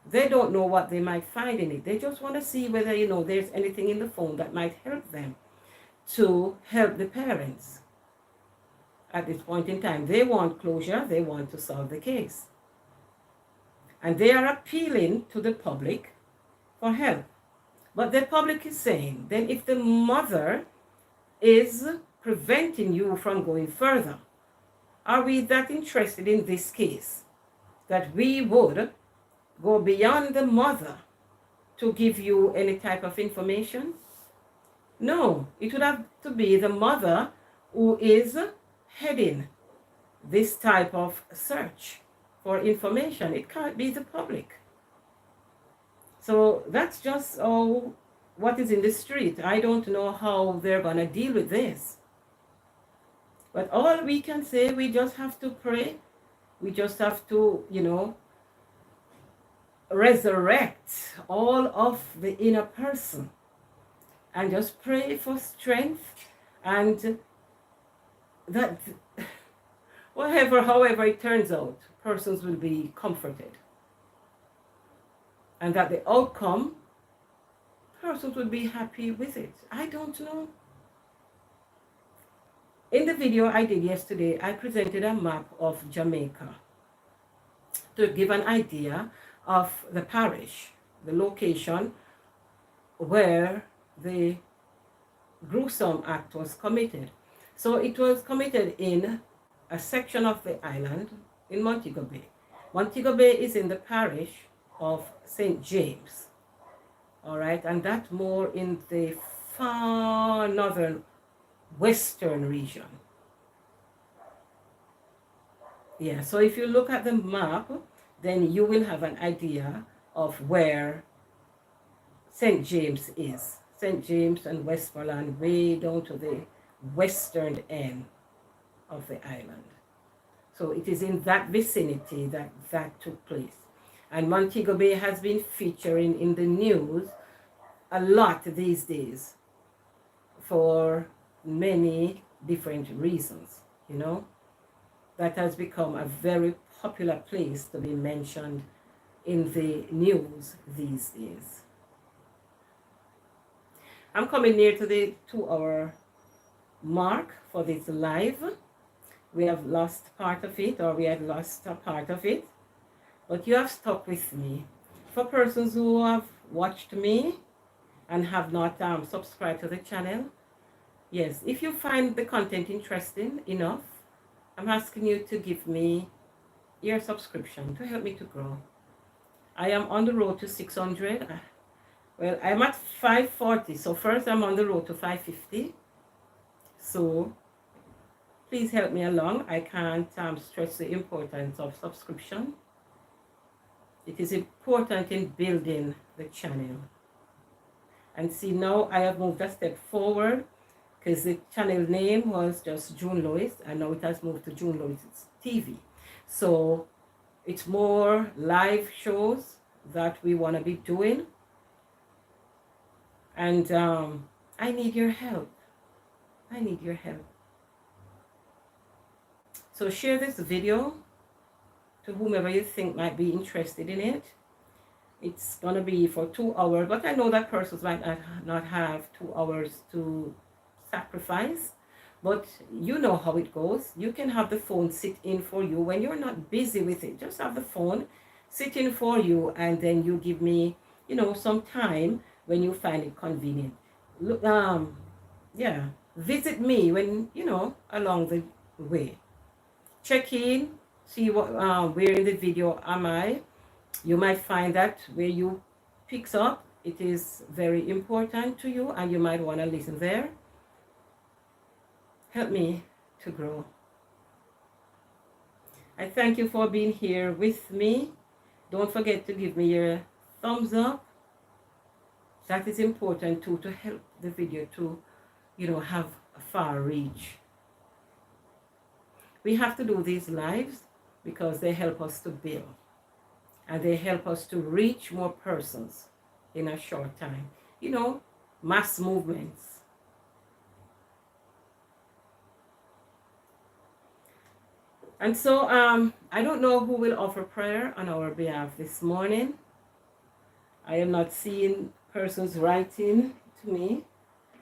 They don't know what they might find in it. They just want to see whether, there's anything in the phone that might help them to help the parents. At this point in time, they want closure. They want to solve the case. And they are appealing to the public for help. But the public is saying, then if the mother is preventing you from going further, are we that interested in this case that we would go beyond the mother to give you any type of information? No, it would have to be the mother who is heading this type of search for information. It can't be the public. So that's just what is in the street. I don't know how they're going to deal with this. But all we can say, we just have to pray. We just have to, resurrect all of the inner person and just pray for strength, and that however it turns out, persons will be comforted, and that the outcome, persons will be happy with it. I don't know. In the video I did yesterday, I presented a map of Jamaica to give an idea of the parish, the location where the gruesome act was committed. So it was committed in a section of the island in Montego Bay. Montego Bay is in the parish of St. James, all right, and that more in the far northern western region. Yeah, so if you look at the map, then you will have an idea of where St. James is. St. James and Westmoreland, way down to the western end of the island. So it is in that vicinity that took place. And Montego Bay has been featuring in the news a lot these days for many different reasons, That has become a very popular place to be mentioned in the news these days. I'm coming near to the 2-hour mark for this live. We have lost part of it, or we had lost a part of it, but you have stuck with me. For persons who have watched me and have not subscribed to the channel, yes, if you find the content interesting enough, I'm asking you to give me your subscription to help me to grow. I am on the road to 600. Well, I'm at 540. So first I'm on the road to 550. So please help me along. I can't stress the importance of subscription. It is important in building the channel. And see, now I have moved a step forward, because the channel name was just June Lois, and now it has moved to June Lois TV. So it's more live shows that we want to be doing. And I need your help. I need your help. So share this video to whomever you think might be interested in it. It's going to be for 2 hours, but I know that persons might not have 2 hours to sacrifice, but you know how it goes. You can have the phone sit in for you when you're not busy with it. Just have the phone sit in for you, and then you give me, some time when you find it convenient. Look, visit me when, along the way. check in, see what where in the video am I. You might find that where you picks up, it is very important to you, and you might want to listen there. Help me to grow. I thank you for being here with me. Don't forget to give me your thumbs up. That is important too, to help the video to, have a far reach. We have to do these lives because they help us to build, and they help us to reach more persons in a short time. Mass movements. And so I don't know who will offer prayer on our behalf this morning. I am not seeing persons writing to me,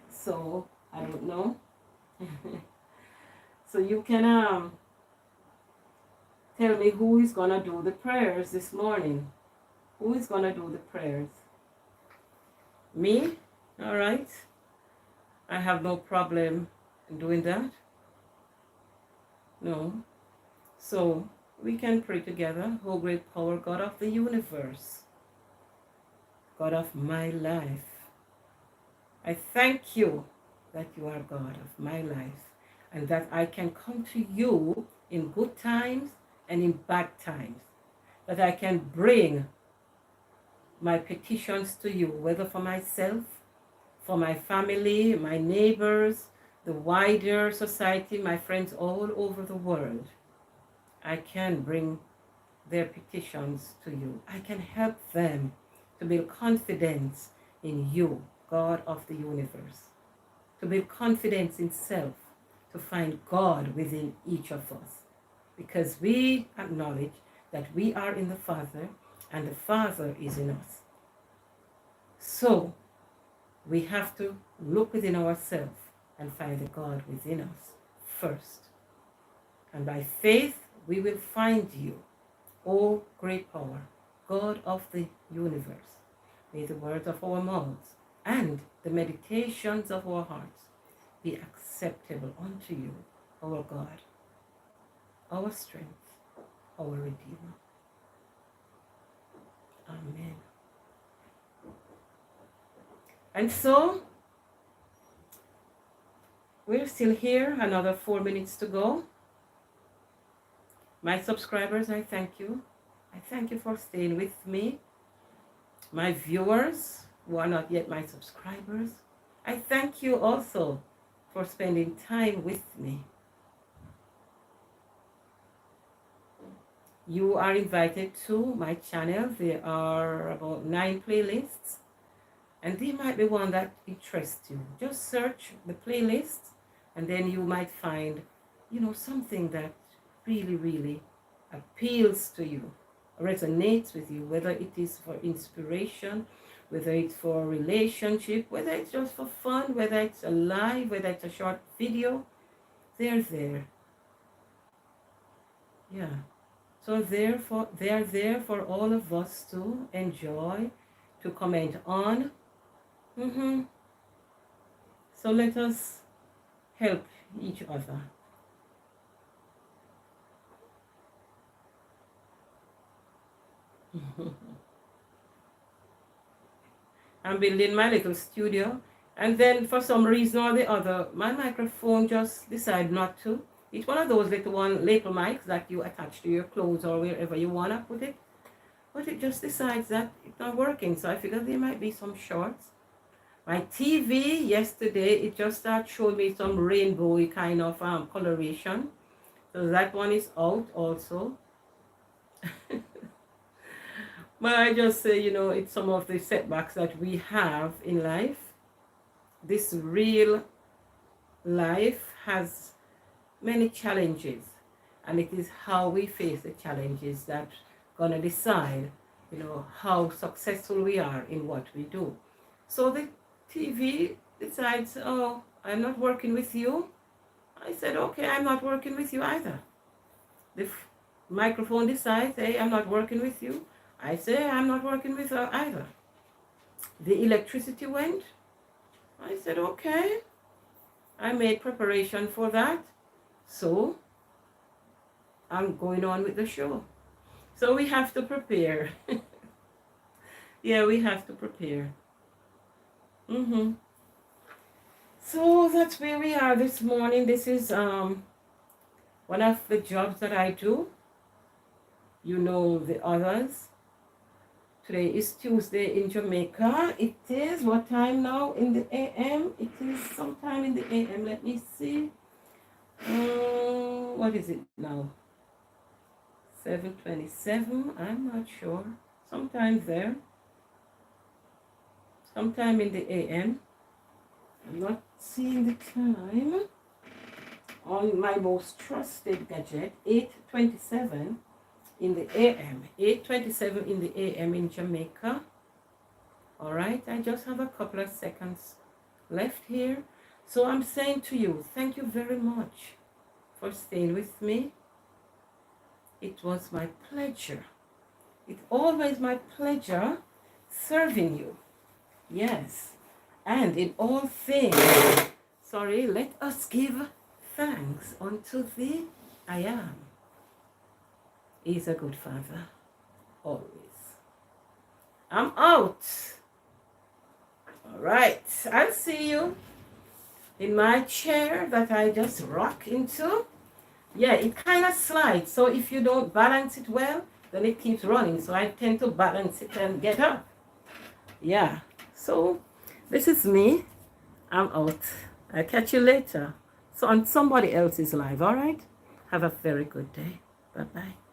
so I don't know. So you can tell me who is going to do the prayers this morning. Who is going to do the prayers? Me? All right. I have no problem in doing that. No. So we can pray together. Oh, great power, God of the universe, God of my life, I thank you that you are God of my life, and that I can come to you in good times and in bad times, that I can bring my petitions to you, whether for myself, for my family, my neighbors, the wider society, my friends all over the world. I can bring their petitions to you. I can help them to build confidence in you, God of the universe, to build confidence in self, to find God within each of us, because we acknowledge that we are in the Father and the Father is in us. So we have to look within ourselves and find the God within us first. And by faith, we will find you, O great power, God of the universe. May the words of our mouths and the meditations of our hearts be acceptable unto you, our God, our strength, our Redeemer. Amen. And so, we're still here, another 4 minutes to go. My subscribers, I thank you. I thank you for staying with me. My viewers who are not yet my subscribers, I thank you also for spending time with me. You are invited to my channel. There are about 9 playlists, and they might be one that interests you. Just search the playlist, and then you might find, something that really appeals to you, resonates with you, whether it is for inspiration, whether it's for a relationship, whether it's just for fun, whether it's a live, whether it's a short video. They're there. Yeah. So therefore, they are there for all of us to enjoy, to comment on. So let us help each other. I'm building my little studio, and then for some reason or the other, my microphone just decided not to. It's one of those little mics that you attach to your clothes or wherever you want to put it, but it just decides that it's not working. So I figured there might be some shorts. My TV yesterday, it just started showing me some rainbowy kind of coloration, so that one is out also. But I just say, it's some of the setbacks that we have in life. This real life has many challenges, and it is how we face the challenges that gonna decide, how successful we are in what we do. So the TV decides, oh, I'm not working with you. I said, okay, I'm not working with you either. The microphone decides, hey, I'm not working with you. I say, I'm not working with her either. The electricity went. I said, okay. I made preparation for that. So I'm going on with the show. So we have to prepare. Yeah, we have to prepare. Mm-hmm. So that's where we are this morning. This is one of the jobs that I do. You know the others. Today is Tuesday in Jamaica. It is what time now in the AM? It is sometime in the AM. Let me see. What is it now? 7:27. I'm not sure. Sometime there. Sometime in the AM. I'm not seeing the time on my most trusted gadget. 8:27 in the AM. 8:27 in the AM in Jamaica. All right, I just have a couple of seconds left here. So I'm saying to you, thank you very much for staying with me. It was my pleasure. It's always my pleasure serving you. Yes. And in all things, let us give thanks unto the I am. He's a good father. Always. I'm out. All right. I'll see you in my chair that I just rock into. Yeah, it kind of slides. So if you don't balance it well, then it keeps running. So I tend to balance it and get up. Yeah. So this is me. I'm out. I'll catch you later. So on somebody else's live. All right. Have a very good day. Bye-bye.